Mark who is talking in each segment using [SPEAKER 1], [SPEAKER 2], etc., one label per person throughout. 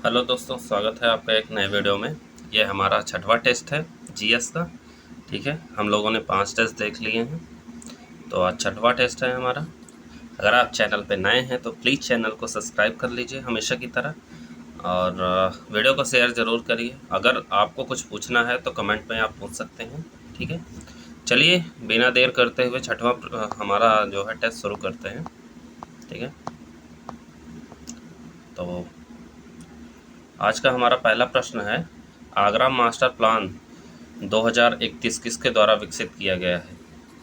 [SPEAKER 1] Hello दोस्तों, स्वागत है आपका एक नए वीडियो में। ये हमारा छठवां टेस्ट है जीएस का। ठीक है, हम लोगों ने 5 टेस्ट देख लिए हैं, तो आज छठवां टेस्ट है हमारा। अगर आप चैनल पे नए हैं तो प्लीज़ चैनल को सब्सक्राइब कर लीजिए हमेशा की तरह, और वीडियो को शेयर ज़रूर करिए। अगर आपको कुछ पूछना है तो कमेंट में आप पूछ सकते हैं। ठीक है, चलिए बिना देर करते हुए छठवां हमारा जो है टेस्ट शुरू करते हैं। ठीक है, तो आज का हमारा पहला प्रश्न है, आगरा मास्टर प्लान 2031 किसके द्वारा विकसित किया गया है।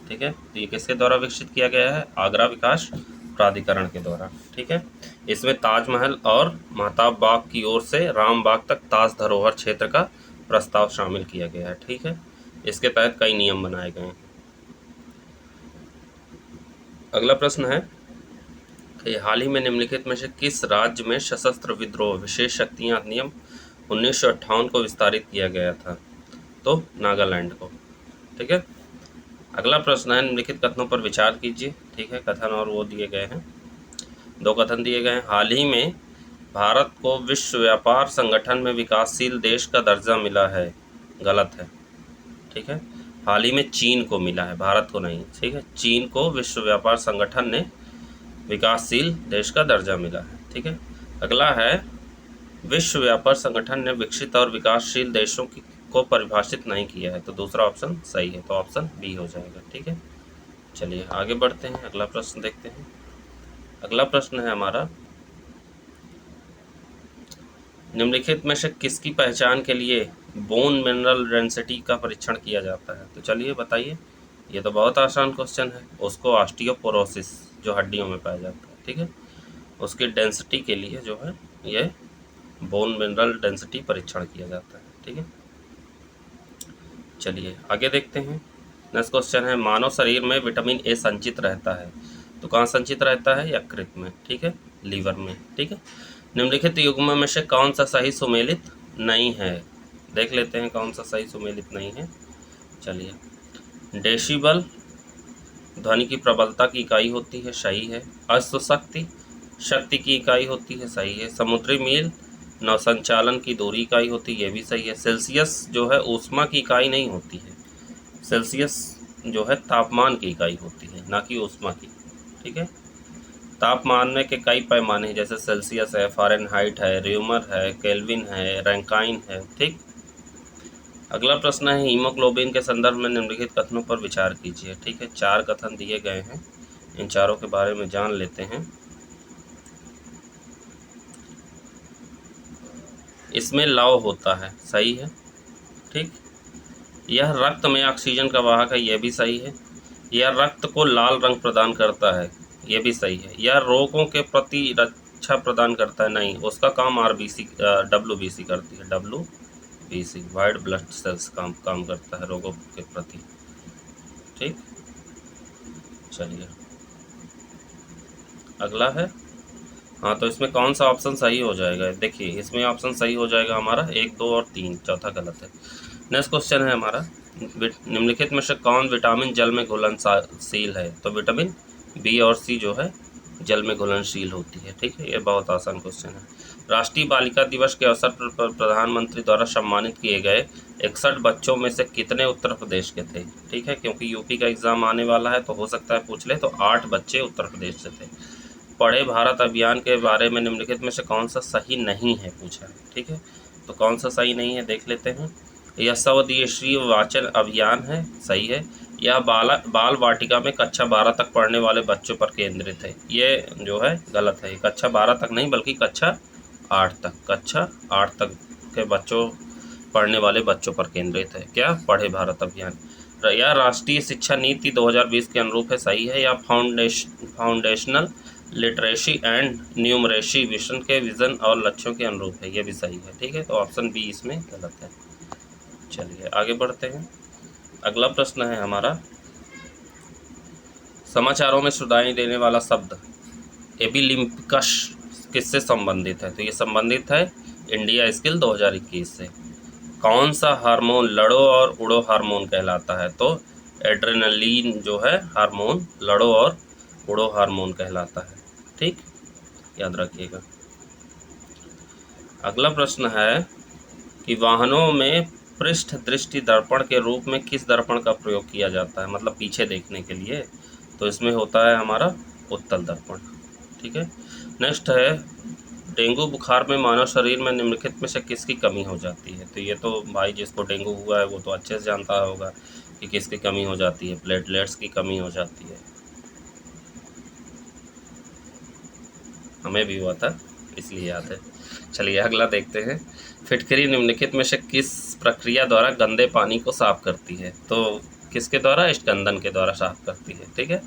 [SPEAKER 1] ठीक है, तो ये किसके द्वारा विकसित किया गया है? आगरा विकास प्राधिकरण के द्वारा। ठीक है, इसमें ताजमहल और महताब बाग की ओर से राम बाग तक ताज धरोहर क्षेत्र का प्रस्ताव शामिल किया गया है। ठीक है, इसके तहत कई नियम बनाए गए हैं। अगला प्रश्न है कि हाल ही में निम्नलिखित में से किस राज्य में सशस्त्र विद्रोह विशेष शक्तियां अधिनियम 1958 को विस्तारित किया गया था? तो नागालैंड को। ठीक है, अगला प्रश्न है, निम्नलिखित कथनों पर विचार कीजिए। ठीक है, कथन और वो दिए गए हैं, 2 कथन दिए गए हैं। हाल ही में भारत को विश्व व्यापार संगठन में विकासशील देश का दर्जा मिला है, गलत है। ठीक है, हाल ही में चीन को मिला है, भारत को नहीं। ठीक है, चीन को विश्व व्यापार संगठन ने विकासशील देश का दर्जा मिला है। ठीक है, अगला है, विश्व व्यापार संगठन ने विकसित और विकासशील देशों को परिभाषित नहीं किया है, तो दूसरा ऑप्शन सही है, तो ऑप्शन बी हो जाएगा। ठीक है, चलिए आगे बढ़ते हैं, अगला प्रश्न देखते हैं। अगला प्रश्न है हमारा, निम्नलिखित में से किसकी पहचान के लिए बोन मिनरल डेंसिटी का परीक्षण किया जाता है? तो चलिए बताइए। ये तो बहुत आसान क्वेश्चन है। उसको ऑस्टियोपोरोसिस, जो हड्डियों में पाया जाता है, ठीक है, उसकी डेंसिटी के लिए जो है ये बोन मिनरल डेंसिटी परीक्षण किया जाता है। ठीक है, चलिए आगे देखते हैं। नेक्स्ट क्वेश्चन है, मानव शरीर में विटामिन ए संचित रहता है, तो कहाँ संचित रहता है? यकृत में। ठीक है, लीवर में। ठीक है, निम्नलिखित युग्म में से कौन सा सही सुमेलित नहीं है? देख लेते हैं कौन सा सही सुमेलित नहीं है। चलिए, डेसिबल ध्वनि की प्रबलता की इकाई होती है, सही है। अश्व शक्ति शक्ति की इकाई होती है, सही है। समुद्री मील नौसंचालन की दूरी इकाई होती है, ये भी सही है। सेल्सियस जो है ऊष्मा की इकाई नहीं होती है, सेल्सियस जो है तापमान की इकाई होती है, ना कि ऊष्मा की। ठीक है, तापमान में के कई पैमाने हैं, जैसे सेल्सियस है, फ़ारेनहाइट है, र्यूमर है, केल्विन है, रैंकाइन है। ठीक, अगला प्रश्न है, हीमोग्लोबिन के संदर्भ में निम्नलिखित कथनों पर विचार कीजिए। ठीक है, 4 कथन दिए गए हैं, इन चारों के बारे में जान लेते हैं। इसमें लव होता है, सही है। ठीक, यह रक्त में ऑक्सीजन का वाहक है, यह भी सही है। यह रक्त को लाल रंग प्रदान करता है, यह भी सही है। यह रोगों के प्रति रक्षा प्रदान करता है, नहीं, उसका काम आरबीसी डब्ल्यूबीसी करती है, डब्ल्यूबीसी वाइट ब्लड सेल्स काम करता है रोगों के प्रति। ठीक, चलिए अगला है, हाँ, तो इसमें कौन सा ऑप्शन सही हो जाएगा? देखिए, इसमें ऑप्शन सही हो जाएगा हमारा 1, 2 और 3, चौथा गलत है। नेक्स्ट क्वेश्चन है हमारा, निम्नलिखित में से कौन विटामिन जल में घुलनशील है? तो विटामिन बी और सी जो है जल में घुलनशील होती है। ठीक है, ये बहुत आसान क्वेश्चन है। राष्ट्रीय बालिका दिवस के अवसर पर प्रधानमंत्री द्वारा सम्मानित किए गए 61 बच्चों में से कितने उत्तर प्रदेश के थे? ठीक है, क्योंकि यूपी का एग्जाम आने वाला है तो हो सकता है पूछ ले, तो 8 बच्चे उत्तर प्रदेश से थे। पढ़े भारत अभियान के बारे में निम्नलिखित में से कौन सा सही नहीं है, पूछा है। ठीक है, तो कौन सा सही नहीं है देख लेते हैं। यह स्वदेशीय वाचन अभियान है, सही है। यह बाल वाटिका में कक्षा 12 तक पढ़ने वाले बच्चों पर केंद्रित है, ये जो है गलत है। कक्षा 12 तक नहीं, बल्कि कक्षा 8 तक के बच्चों पढ़ने वाले बच्चों पर केंद्रित है। क्या? पढ़े भारत अभियान। यह राष्ट्रीय शिक्षा नीति 2020 के अनुरूप है, सही है। या foundational literacy and numeracy mission के विजन और लक्ष्यों के अनुरूप है, यह भी सही है। ठीक है, तो ऑप्शन बी इसमें गलत है। चलिए आगे बढ़ते हैं। अगला प्रश्न है हमारा, समाचारों में सुनाई देने वाला शब्द एबिलिम्पिकस किससे संबंधित है? तो ये संबंधित है इंडिया स्किल 2021 से। कौन सा हार्मोन लड़ो और उड़ो हार्मोन कहलाता है? तो एड्रेनलिन जो है हार्मोन लड़ो और उड़ो हार्मोन कहलाता है। ठीक, याद रखिएगा। अगला प्रश्न है कि वाहनों में पृष्ठ दृष्टि दर्पण के रूप में किस दर्पण का प्रयोग किया जाता है, मतलब पीछे देखने के लिए। तो इसमें होता है हमारा उत्तल दर्पण। ठीक है। नेक्स्ट है डेंगू बुखार में मानव शरीर में निम्नलिखित में से किसकी कमी हो जाती है। तो ये तो भाई जिसको डेंगू हुआ है वो तो अच्छे से जानता होगा कि किसकी कमी हो जाती है। प्लेटलेट्स की कमी हो जाती है। हमें भी हुआ था इसलिए याद है। चलिए अगला देखते हैं। फिटकरी निम्नलिखित में से किस प्रक्रिया द्वारा गंदे पानी को साफ करती है। तो किसके द्वारा, स्कंदन के द्वारा साफ करती है। ठीक है।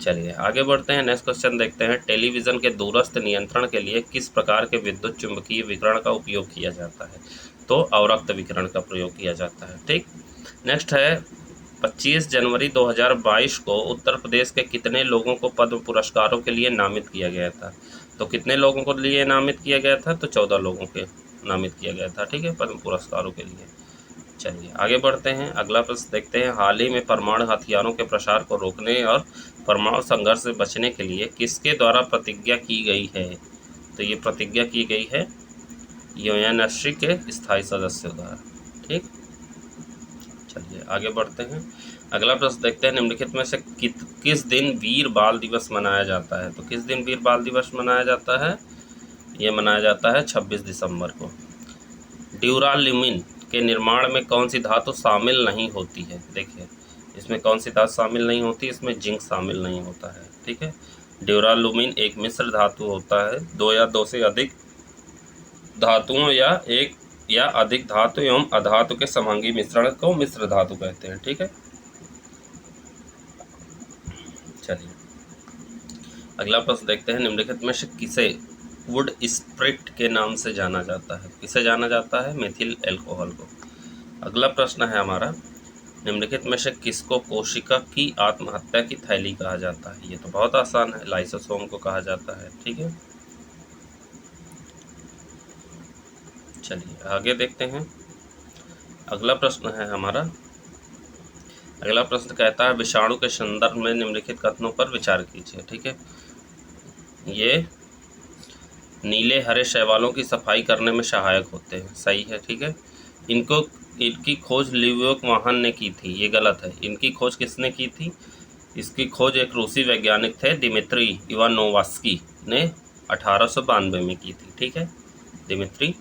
[SPEAKER 1] चलिए आगे बढ़ते हैं। नेक्स्ट क्वेश्चन देखते हैं। टेलीविज़न के दूरस्थ नियंत्रण के लिए किस प्रकार के विद्युत चुंबकीय विकिरण का उपयोग किया जाता है। तो अवरक्त विकिरण का प्रयोग किया जाता है। ठीक। नेक्स्ट है 25 जनवरी 2022 को उत्तर प्रदेश के कितने लोगों को पद्म पुरस्कारों के लिए नामित किया गया था। तो कितने लोगों को लिए नामित किया गया था। तो 14 लोगों के नामित किया गया था। ठीक है, पद्म पुरस्कारों के लिए। चलिए आगे बढ़ते हैं। अगला प्रश्न देखते हैं। हाल ही में परमाणु हथियारों के प्रसार को रोकने और परमाणु संघर्ष से बचने के लिए किसके द्वारा प्रतिज्ञा की गई है। तो ये प्रतिज्ञा की गई है यूएनएससी के स्थायी सदस्यों द्वारा। ठीक। चलिए आगे बढ़ते हैं। अगला प्रश्न देखते हैं। निम्नलिखित में से किस दिन वीर बाल दिवस मनाया जाता है। तो किस दिन वीर बाल दिवस मनाया जाता है। ये मनाया जाता है 26 दिसंबर को। ड्यूराल्यूमिन के निर्माण में कौन सी धातु शामिल नहीं होती है। देखिए इसमें कौन सी धातु शामिल नहीं होती, इसमें जिंक शामिल नहीं होता है। ठीक है। ड्यूराल्यूमिन एक मिश्र धातु होता है। दो या दो से अधिक धातुओं या एक या अधिक धातु एवं अधातु के समांगी मिश्रण को मिश्र धातु कहते हैं। ठीक है। चलिए अगला प्रश्न देखते हैं। निम्नलिखित में से किसे वुड स्प्रिट के नाम से जाना जाता है। किसे जाना जाता है, मेथिल एल्कोहल को। अगला प्रश्न है हमारा। निम्नलिखित में से किसको कोशिका की आत्महत्या की थैली कहा जाता है। ये तो बहुत आसान है, लाइसोसोम को कहा जाता है। ठीक है। चलिए आगे देखते हैं। अगला प्रश्न है हमारा। अगला प्रश्न कहता है विषाणु के संदर्भ में निम्नलिखित कथनों पर विचार कीजिए। ठीक है। ये नीले हरे शैवालों की सफाई करने में सहायक होते हैं। सही है। ठीक है। इनकी खोज लिव्योक वाहन ने की थी। ये गलत है। इनकी खोज किसने की थी। इसकी खोज एक रूसी वैज्ञानिक थे दिमित्री इवानोवस्की ने 1892 में की थी। ठीक है। दिमित्री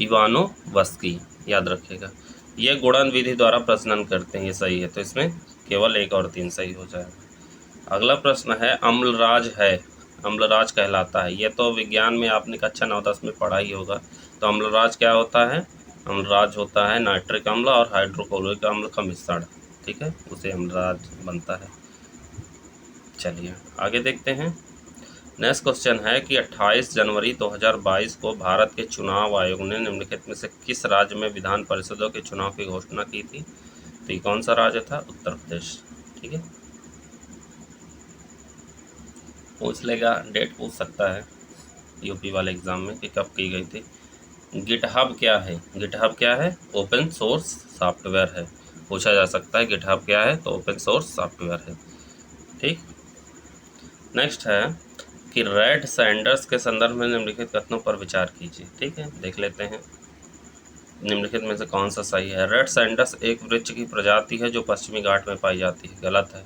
[SPEAKER 1] इवानोवस्की, याद रखिएगा। ये गुणन विधि द्वारा प्रजनन करते हैं। ये सही है। तो इसमें केवल 1 और 3 सही हो जाएगा। अगला प्रश्न है अम्लराज है, अम्लराज कहलाता है। ये तो विज्ञान में आपने कक्षा 9-10 में पढ़ा ही होगा। तो अम्लराज क्या होता है। अम्लराज होता है नाइट्रिक अम्ल और हाइड्रोक्लोरिक अम्ल का मिश्रण। ठीक है, उसे अम्लराज बनता है। चलिए आगे देखते हैं। नेक्स्ट क्वेश्चन है कि 28 जनवरी 2022 को भारत के चुनाव आयोग ने निम्नलिखित में से किस राज्य में विधान परिषदों के चुनाव की घोषणा की थी। तो ये कौन सा राज्य था, उत्तर प्रदेश। ठीक है, पूछ लेगा, डेट पूछ सकता है यूपी वाले एग्जाम में कि कब की गई थी। गिटहब क्या है। गिटहब क्या है, ओपन सोर्स सॉफ्टवेयर है। पूछा जा सकता है गिटहब क्या है, तो ओपन सोर्स सॉफ्टवेयर है। ठीक। नेक्स्ट है कि रेड सैंडर्स के संदर्भ में निम्नलिखित कथनों पर विचार कीजिए। ठीक है, देख लेते हैं निम्नलिखित में से कौन सा सही है। रेड सैंडर्स एक वृक्ष की प्रजाति है जो पश्चिमी घाट में पाई जाती है। गलत है।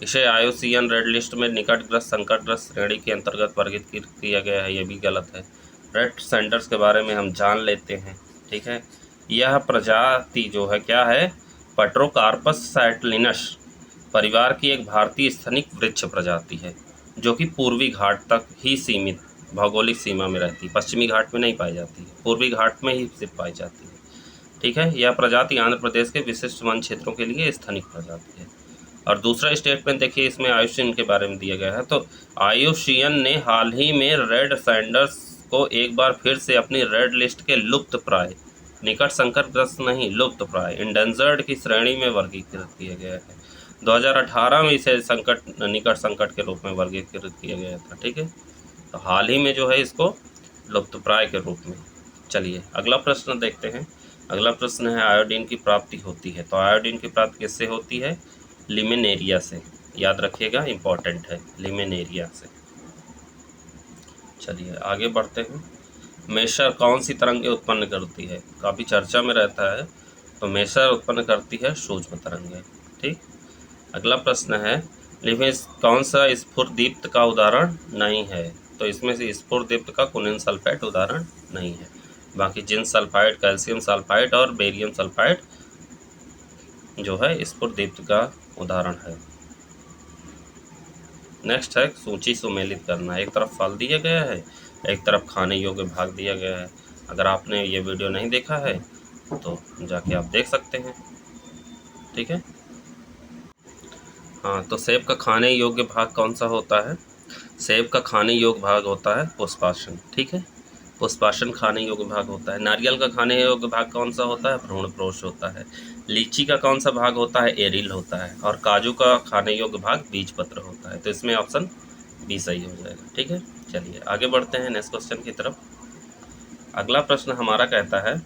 [SPEAKER 1] इसे IUCN रेड लिस्ट में निकटग्रस्त संकटग्रस्त श्रेणी के अंतर्गत वर्गीकृत किया गया है। ये भी गलत है। रेड सैंडर्स के बारे में हम जान लेते हैं। ठीक है, यह प्रजाति जो है क्या है, पट्रोकार्पस सैटलिनस परिवार की एक भारतीय स्तनिक वृक्ष प्रजाति है जो कि पूर्वी घाट तक ही सीमित भौगोलिक सीमा में रहती है। पश्चिमी घाट में नहीं पाई जाती है, पूर्वी घाट में ही सिर्फ पाई जाती है। ठीक है, यह प्रजाति आंध्र प्रदेश के विशिष्ट वन क्षेत्रों के लिए स्थनिक प्रजाति है। और दूसरा स्टेटमेंट देखिए, इसमें IUCN के बारे में दिया गया है। तो IUCN ने हाल ही में रेड सैंडर्स को एक बार फिर से अपनी रेड लिस्ट के लुप्त प्राय, निकट संकटग्रस्त नहीं, लुप्त प्राय इंडेंजर्ड की श्रेणी में वर्गीकृत किया गया है। 2018 में इसे निकट संकट के रूप में वर्गीकृत किया गया था। ठीक है, तो हाल ही में जो है इसको लुप्तप्राय के रूप में। चलिए अगला प्रश्न देखते हैं। अगला प्रश्न है आयोडीन की प्राप्ति होती है। तो आयोडीन की प्राप्ति किससे होती है, लिमिनेरिया से। याद रखिएगा, इंपॉर्टेंट है, लिमिनेरिया से। चलिए आगे बढ़ते हैं। मेसर कौन सी तरंगें उत्पन्न करती है, काफ़ी चर्चा में रहता है। तो मेसर उत्पन्न करती है सूक्ष्म तरंगें। ठीक। अगला प्रश्न है, निम्न कौन सा स्फुरदीप्त का उदाहरण नहीं है। तो इसमें से स्फुरदीप्त का कुनिन सल्फाइड उदाहरण नहीं है। बाकी जिंक सल्फाइड, कैल्शियम सल्फाइड और बेरियम सल्फाइड जो है स्फुरदीप्त का उदाहरण है। नेक्स्ट है सूची सुमेलित करना। एक तरफ फल दिया गया है, एक तरफ खाने योग्य भाग दिया गया है। अगर आपने ये वीडियो नहीं देखा है तो जाके आप देख सकते हैं। ठीक है। हाँ, तो सेब का खाने योग्य भाग कौन सा होता है। सेब का खाने योग्य भाग होता है पुष्पासन। ठीक है, पुष्पासन खाने योग्य भाग होता है। नारियल का खाने योग्य भाग कौन सा होता है, भ्रूणपोष होता है। लीची का कौन सा भाग होता है, एरिल होता है। और काजू का खाने योग्य भाग बीज पत्र होता है। तो इसमें ऑप्शन बी सही हो जाएगा। ठीक है, चलिए आगे बढ़ते हैं नेक्स्ट क्वेश्चन की तरफ। अगला प्रश्न हमारा कहता है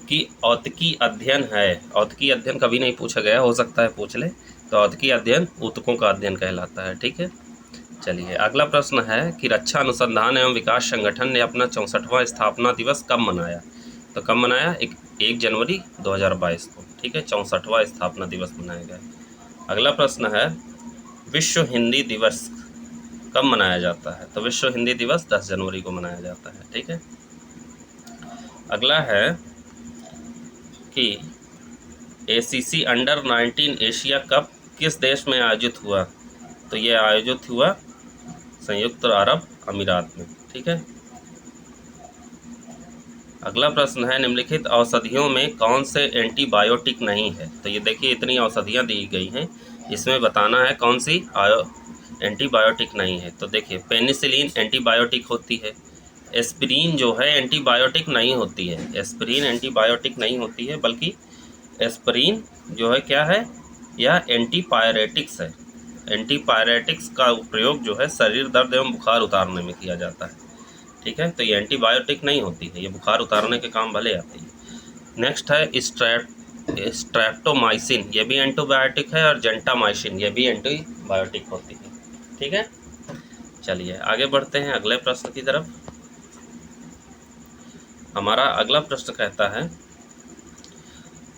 [SPEAKER 1] कि औतकी अध्ययन है। औतकी अध्ययन कभी नहीं पूछा गया, हो सकता है पूछ ले। तो औतकी अध्ययन ऊतकों का अध्ययन कहलाता है। ठीक है, चलिए अगला प्रश्न है कि रक्षा अनुसंधान एवं विकास संगठन ने अपना 64वां स्थापना दिवस कब मनाया। तो कब मनाया, 1 जनवरी 2022 को। ठीक है, 64वां स्थापना दिवस मनाया गया। अगला प्रश्न है, विश्व हिंदी दिवस कब मनाया जाता है। तो विश्व हिंदी दिवस 10 जनवरी को मनाया जाता है। ठीक है। अगला है कि ACC अंडर 19 एशिया कप किस देश में आयोजित हुआ। तो ये आयोजित हुआ संयुक्त अरब अमीरात में। ठीक है। अगला प्रश्न है, निम्नलिखित औषधियों में कौन से एंटीबायोटिक नहीं है। तो ये देखिए इतनी औषधियाँ दी गई हैं, इसमें बताना है कौन सी एंटीबायोटिक नहीं है। तो देखिए पेनिसिलिन एंटीबायोटिक होती है। एस्पिरिन जो है एंटीबायोटिक नहीं होती है। एस्पिरिन एंटीबायोटिक नहीं होती है, बल्कि एस्पिरिन जो है क्या है, यह एंटीपायरेटिक्स है। एंटीपायरेटिक्स का प्रयोग जो है शरीर दर्द एवं बुखार उतारने में किया जाता है। ठीक है, तो ये एंटीबायोटिक नहीं होती है, ये बुखार उतारने के काम भले आती है। नेक्स्ट है स्ट्रेप्टोमाइसिन, ये भी एंटीबायोटिक है। और जेंटामाइसिन ये भी एंटीबायोटिक होती है। ठीक है, चलिए आगे बढ़ते हैं अगले प्रश्न की तरफ। हमारा अगला प्रश्न कहता है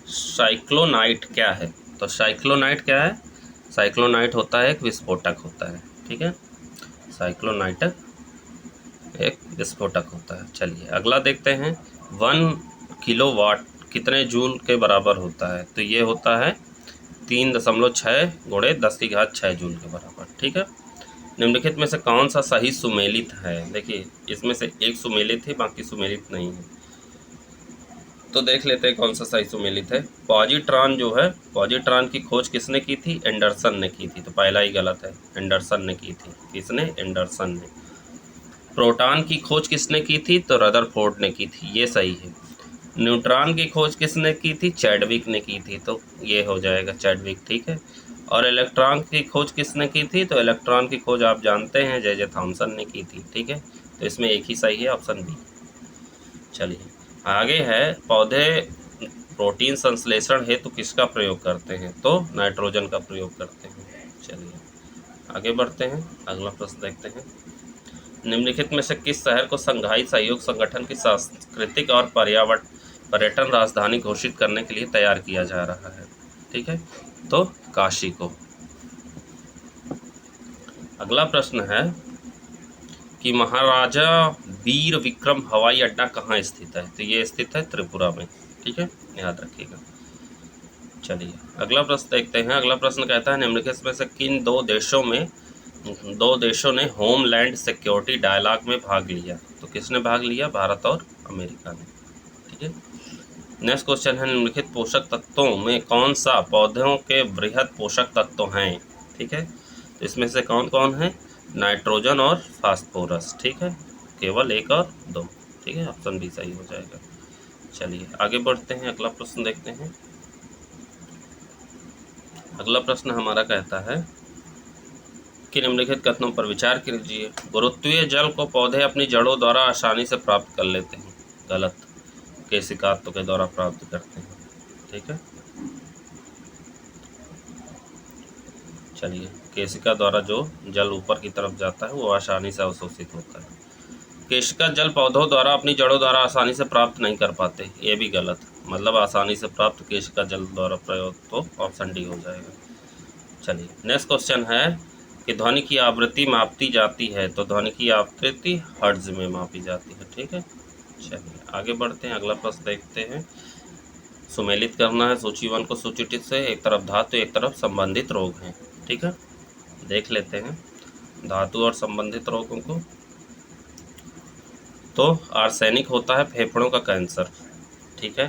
[SPEAKER 1] साइक्लोनाइट क्या है। तो साइक्लोनाइट क्या है, साइक्लोनाइट होता है एक विस्फोटक होता है। ठीक है, साइक्लोनाइट एक विस्फोटक होता है। चलिए अगला देखते हैं, 1 किलोवाट कितने जूल के बराबर होता है। तो ये होता है 3.6 गुणे 10⁻6 जूल के बराबर। ठीक है। निम्नलिखित में से कौन सा सही सुमेलित है। देखिए इसमें से एक सुमेलित है, बाकी सुमेलित नहीं है। तो देख लेते हैं कौन सा सही सुमेलित है। पॉजिट्रॉन जो है, पॉजिट्रॉन की खोज किसने की थी, एंडरसन ने की थी। तो पहला ही गलत है, एंडरसन ने की थी। किसने, एंडरसन ने। प्रोटॉन की खोज किसने की थी, तो रदरफोर्ड ने की थी, ये सही है। न्यूट्रॉन की खोज किसने की थी, चैडविक ने की थी। तो ये हो जाएगा चैडविक। ठीक है। और इलेक्ट्रॉन की खोज किसने की थी, तो इलेक्ट्रॉन की खोज आप जानते हैं जे थॉमसन ने की थी। ठीक है, तो इसमें एक ही सही है, ऑप्शन बी। चलिए आगे है, पौधे प्रोटीन संश्लेषण हेतु किसका प्रयोग करते हैं। तो नाइट्रोजन का प्रयोग करते हैं। चलिए आगे बढ़ते हैं, अगला प्रश्न देखते हैं। निम्नलिखित में से किस शहर को संघाई सहयोग संगठन की सांस्कृतिक और पर्यटन राजधानी घोषित करने के लिए तैयार किया जा रहा है। ठीक है, तो काशी को। अगला प्रश्न है कि महाराजा वीर विक्रम हवाई अड्डा कहाँ स्थित है। तो ये स्थित है त्रिपुरा में। ठीक है, याद रखिएगा। चलिए अगला प्रश्न देखते हैं। अगला प्रश्न कहता है, निम्नलिखित में से किन दो देशों ने होमलैंड सिक्योरिटी डायलॉग में भाग लिया। तो किसने भाग लिया, भारत और अमेरिका ने। ठीक है। नेक्स्ट क्वेश्चन है, निम्नलिखित पोषक तत्वों में कौन सा पौधों के बृहद पोषक तत्व हैं। ठीक है, तो इसमें से कौन कौन है, नाइट्रोजन और फास्फोरस। ठीक है, केवल 1 और 2। ठीक है, ऑप्शन बी सही हो जाएगा। चलिए आगे बढ़ते हैं, अगला प्रश्न देखते हैं। अगला प्रश्न हमारा कहता है कि निम्नलिखित कथनों पर विचार कीजिए। गुरुत्वीय जल को पौधे अपनी जड़ों द्वारा आसानी से प्राप्त कर लेते हैं। गलत, केशिकात्व के द्वारा प्राप्त करते हैं। ठीक है, चलिए केशिका द्वारा जो जल ऊपर की तरफ जाता है वो आसानी से अवशोषित होता है। केशिका जल पौधों द्वारा अपनी जड़ों द्वारा आसानी से प्राप्त नहीं कर पाते, ये भी गलत, मतलब आसानी से प्राप्त केशिका जल द्वारा प्रयोग, तो ऑप्शन डी हो जाएगा। चलिए नेक्स्ट क्वेश्चन है कि ध्वनि की आवृत्ति मापी जाती है, तो ध्वनि की आवृत्ति हर्ट्ज में मापी जाती है। ठीक है, चलिए आगे बढ़ते हैं, अगला प्रश्न देखते हैं। सुमेलित करना है सूची 1 को सूची 2 से, एक तरफ धातु एक तरफ संबंधित रोग हैं। ठीक है, देख लेते हैं धातु और संबंधित रोगों को। तो आर्सेनिक होता है फेफड़ों का कैंसर। ठीक है,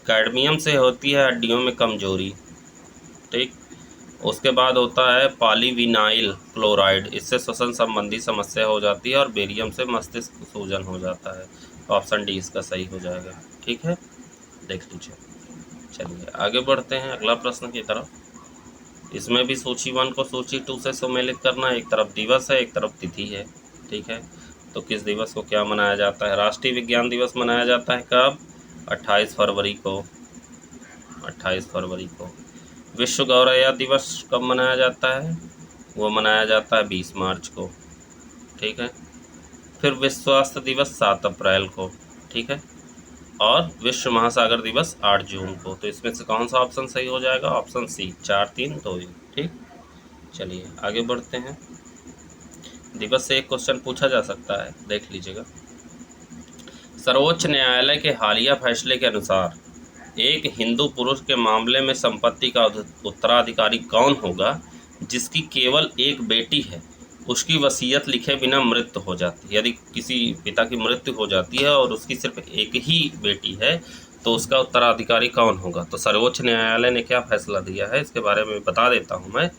[SPEAKER 1] कैडमियम से होती है हड्डियों में कमजोरी। ठीक, उसके बाद होता है पॉलीविनाइल क्लोराइड, इससे श्वसन संबंधी समस्या हो जाती है, और बेरियम से मस्तिष्क सूजन हो जाता है। तो ऑप्शन डी इसका सही हो जाएगा। ठीक है, देख लीजिए। चलिए आगे बढ़ते हैं अगला प्रश्न की तरफ। इसमें भी सूची 1 को सूची 2 से सम्मिलित करना है, एक तरफ दिवस है एक तरफ तिथि है। ठीक है, तो किस दिवस को क्या मनाया जाता है? राष्ट्रीय विज्ञान दिवस मनाया जाता है कब? 28 फरवरी को। 28 फरवरी को। विश्व गौरैया दिवस कब मनाया जाता है? वो मनाया जाता है 20 मार्च को। ठीक है, फिर विश्व स्वास्थ्य दिवस 7 अप्रैल को। ठीक है, और विश्व महासागर दिवस 8 जून को। तो इसमें से कौन सा ऑप्शन सही हो जाएगा? Option C, 4 3 2 1। ठीक, चलिए आगे बढ़ते हैं। दिवस से एक क्वेश्चन पूछा जा सकता है, देख लीजिएगा। सर्वोच्च न्यायालय के हालिया फैसले के अनुसार एक हिंदू पुरुष के मामले में संपत्ति का उत्तराधिकारी कौन होगा जिसकी केवल एक बेटी है, उसकी वसीयत लिखे बिना मृत्यु हो जाती है। यदि किसी पिता की मृत्यु हो जाती है और उसकी सिर्फ एक ही बेटी है, तो उसका उत्तराधिकारी कौन होगा? तो सर्वोच्च न्यायालय ने क्या फैसला दिया है इसके बारे में बता देता हूँ मैं।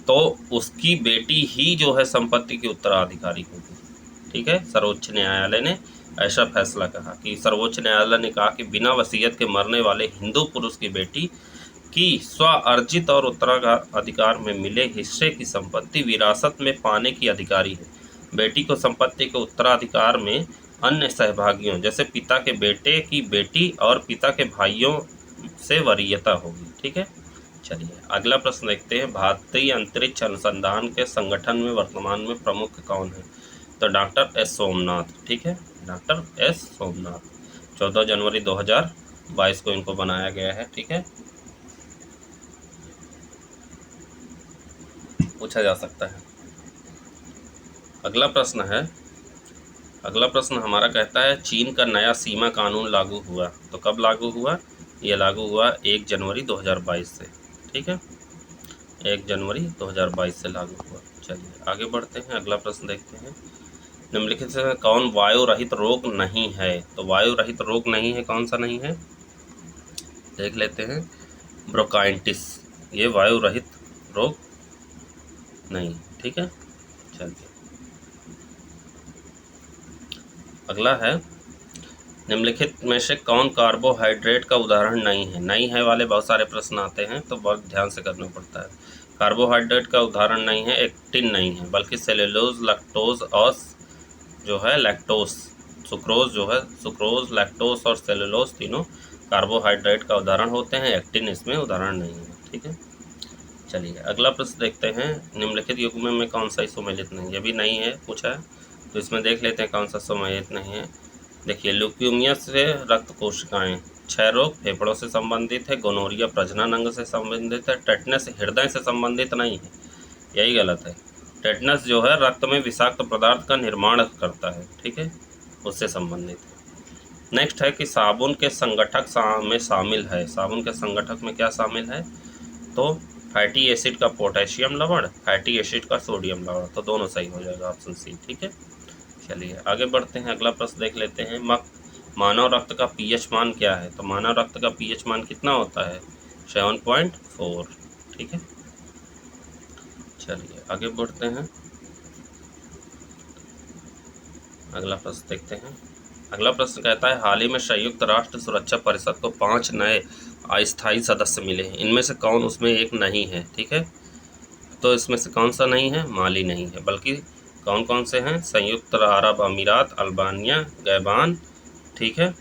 [SPEAKER 1] तो उसकी बेटी ही जो है संपत्ति की उत्तराधिकारी होगी। ठीक है, सर्वोच्च न्यायालय ने ऐसा फैसला कहा कि सर्वोच्च न्यायालय ने कहा कि बिना वसीयत के मरने वाले हिंदू पुरुष की बेटी की स्व अर्जित और उत्तराधिकार में मिले हिस्से की संपत्ति विरासत में पाने की अधिकारी है। बेटी को संपत्ति के उत्तराधिकार में अन्य सहभागियों जैसे पिता के बेटे की बेटी और पिता के भाइयों से वरीयता होगी। ठीक है, चलिए अगला प्रश्न देखते हैं। भारतीय अंतरिक्ष अनुसंधान के संगठन में वर्तमान में प्रमुख कौन है? तो डॉक्टर एस सोमनाथ। ठीक है, डॉक्टर एस सोमनाथ। 14 जनवरी 2022 को इनको बनाया गया है। ठीक है, पूछा जा सकता है। अगला प्रश्न है, अगला प्रश्न हमारा कहता है चीन का नया सीमा कानून लागू हुआ। तो कब लागू हुआ? ये लागू हुआ 1 जनवरी 2022 से। ठीक है, 1 जनवरी 2022 से लागू हुआ। चलिए आगे बढ़ते हैं, अगला प्रश्न देखते हैं। निम्नलिखित से कौन वायु रहित रोग नहीं है? तो वायु रहित रोग नहीं है, कौन सा नहीं है? देख लेते हैं, ब्रोंकाइटिस, ये वायु रहित रोग नहीं। ठीक है, चलिए अगला है, निम्नलिखित में से कौन कार्बोहाइड्रेट का उदाहरण नहीं है? नहीं है वाले बहुत सारे प्रश्न आते हैं, तो बहुत ध्यान से करना पड़ता है। कार्बोहाइड्रेट का उदाहरण नहीं है, एक्टिन नहीं है, बल्कि सेलुलोज, लैक्टोज और जो है लैक्टोस, सुक्रोज जो है, सुक्रोज, लैक्टोस और सेलुलोज तीनों कार्बोहाइड्रेट का उदाहरण होते हैं। एक्टिन इसमें उदाहरण नहीं है। ठीक है, चलिए अगला प्रश्न देखते हैं। निम्नलिखित युग्म में कौन सा सुमेलित नहीं? ये भी नहीं है पूछा है, तो इसमें देख लेते हैं कौन सा सुमेलित नहीं है। देखिए, ल्यूकीमिया से रक्त कोशिकाएं, क्षय रोग फेफड़ों से संबंधित है, गोनोरिया प्रजनन अंग से संबंधित है, टेटनस हृदय से संबंधित नहीं है, यही गलत है। टेटनस जो है रक्त में विषाक्त पदार्थ का निर्माण करता है। ठीक है, उससे संबंधित है। नेक्स्ट है कि साबुन के संगठक में शामिल है। साबुन के संगठक में क्या शामिल है? तो फैटी एसिड का पोटेशियम लवण, फैटी एसिड का सोडियम लवण, तो दोनों सही हो जाएगा, ऑप्शन सी। ठीक है, चलिए आगे बढ़ते हैं, अगला प्रश्न देख लेते हैं। मानव रक्त का पीएच मान क्या है? तो मानव रक्त का पीएच मान कितना होता है? 7.4। ठीक है, चलिए आगे बढ़ते हैं, अगला प्रश्न देखते हैं। अगला प्रश्न कहता है हाल ही में संयुक्त राष्ट्र सुरक्षा परिषद को 5 नए अस्थायी सदस्य मिले हैं, इनमें से कौन उसमें एक नहीं है? ठीक है, तो इसमें से कौन सा नहीं है? माली नहीं है, बल्कि कौन कौन से हैं? संयुक्त अरब अमीरात, अल्बानिया, गैबान, ठीक है,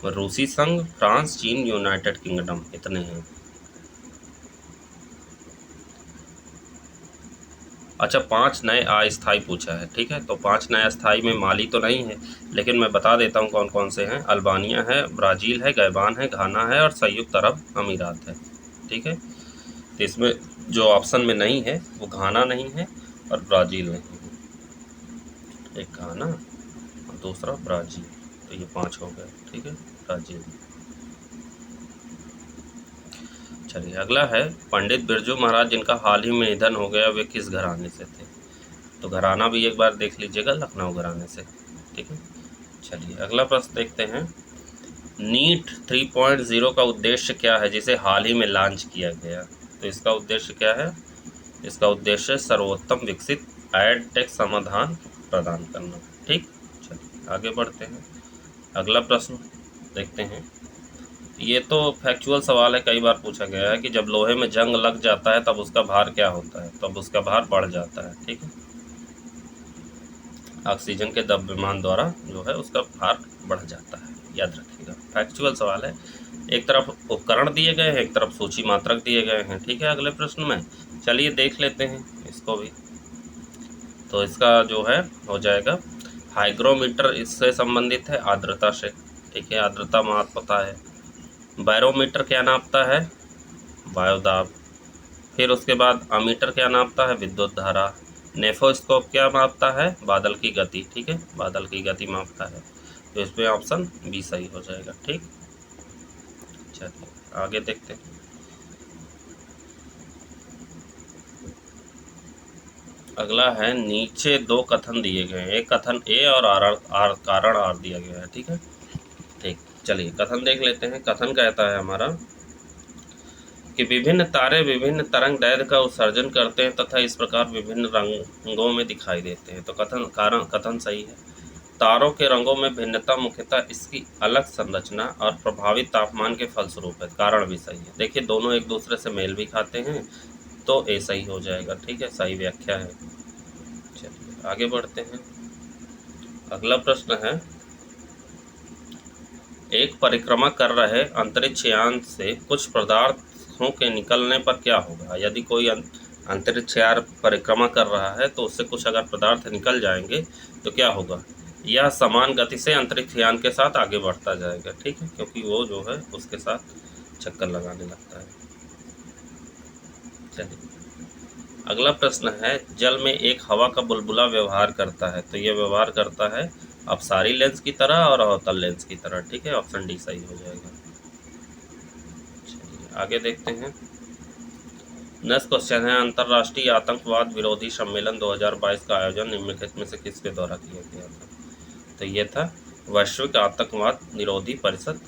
[SPEAKER 1] रूसी संघ, फ्रांस, चीन, यूनाइटेड किंगडम, इतने हैं। अच्छा 5 नए अस्थाई पूछा है, ठीक है। तो 5 नए अस्थाई में माली तो नहीं है, लेकिन मैं बता देता हूँ कौन कौन से हैं। अल्बानिया है, ब्राज़ील है, गैबान है, घाना है और संयुक्त अरब अमीरात है, ठीक है। तो इसमें जो ऑप्शन में नहीं है वो घाना नहीं है और ब्राज़ील नहीं है। एक घाना और दूसरा ब्राज़ील, तो ये 5 हो गए, ठीक है, ब्राज़ील। चलिए अगला है, पंडित बिरजू महाराज जिनका हाल ही में निधन हो गया, वे किस घराने से थे? तो घराना भी एक बार देख लीजिएगा, लखनऊ घराने से, ठीक है। चलिए अगला प्रश्न देखते हैं। नीट 3.0 का उद्देश्य क्या है जिसे हाल ही में लॉन्च किया गया? तो इसका उद्देश्य क्या है? इसका उद्देश्य सर्वोत्तम विकसित एड टेक समाधान प्रदान करना, ठीक। चलिए आगे बढ़ते हैं। अगला प्रश्न देखते हैं। ये तो फैक्चुअल सवाल है, कई बार पूछा गया है कि जब लोहे में जंग लग जाता है तब उसका भार क्या होता है? तब उसका भार बढ़ जाता है, ठीक है। ऑक्सीजन के द्रव्यमान द्वारा जो है उसका भार बढ़ जाता है, याद रखिएगा, फैक्चुअल सवाल है। एक तरफ उपकरण दिए गए हैं, एक तरफ सूची मात्रक दिए गए हैं, ठीक है। अगले प्रश्न में चलिए देख लेते हैं इसको भी। तो इसका जो है हो जाएगा, हाइग्रोमीटर इससे संबंधित है, आर्द्रता से, ठीक है, आर्द्रता माप पता है। बैरोमीटर क्या नापता है? वायुदाब। फिर उसके बाद अमीटर क्या नापता है? विद्युत धारा। नेफोस्कोप क्या मापता है? बादल की गति, ठीक है, बादल की गति मापता है। तो इसमें ऑप्शन बी सही हो जाएगा, ठीक। चलिए आगे देखते हैं। अगला है, नीचे 2 कथन दिए गए हैं, एक कथन ए और आर कारण आर दिया गया है, ठीक है। ठीक, चलिए कथन देख लेते हैं। कथन कहता है हमारा कि विभिन्न तारे विभिन्न तरंग दैर्ध्य का उत्सर्जन करते हैं तथा इस प्रकार विभिन्न रंगों में दिखाई देते हैं। तो कथन सही है। तारों के रंगों में भिन्नता मुख्यतः इसकी अलग संरचना और प्रभावित तापमान के फलस्वरूप है। कारण भी सही है। देखिए दोनों एक दूसरे से मेल भी खाते हैं, तो ए सही हो जाएगा, ठीक है, सही व्याख्या है। चलिए आगे बढ़ते हैं। अगला प्रश्न है, एक परिक्रमा कर रहे अंतरिक्ष यान से कुछ पदार्थों के निकलने पर क्या होगा? यदि कोई अंतरिक्ष यान परिक्रमा कर रहा है तो उससे कुछ अगर पदार्थ निकल जाएंगे तो क्या होगा? यह समान गति से अंतरिक्ष यान के साथ आगे बढ़ता जाएगा, ठीक है, क्योंकि वो जो है उसके साथ चक्कर लगाने लगता है। चलिए अगला प्रश्न है, जल में एक हवा का बुलबुला व्यवहार करता है, तो यह व्यवहार करता है अपसारी लेंस की तरह और अवतल लेंस की तरह, ठीक है, ऑप्शन डी सही हो जाएगा। चलिए आगे देखते हैं। नेक्स्ट क्वेश्चन है, अंतर्राष्ट्रीय आतंकवाद विरोधी सम्मेलन 2022 का आयोजन निम्नलिखित में से किसके द्वारा किया गया था? तो ये था वैश्विक आतंकवाद निरोधी परिषद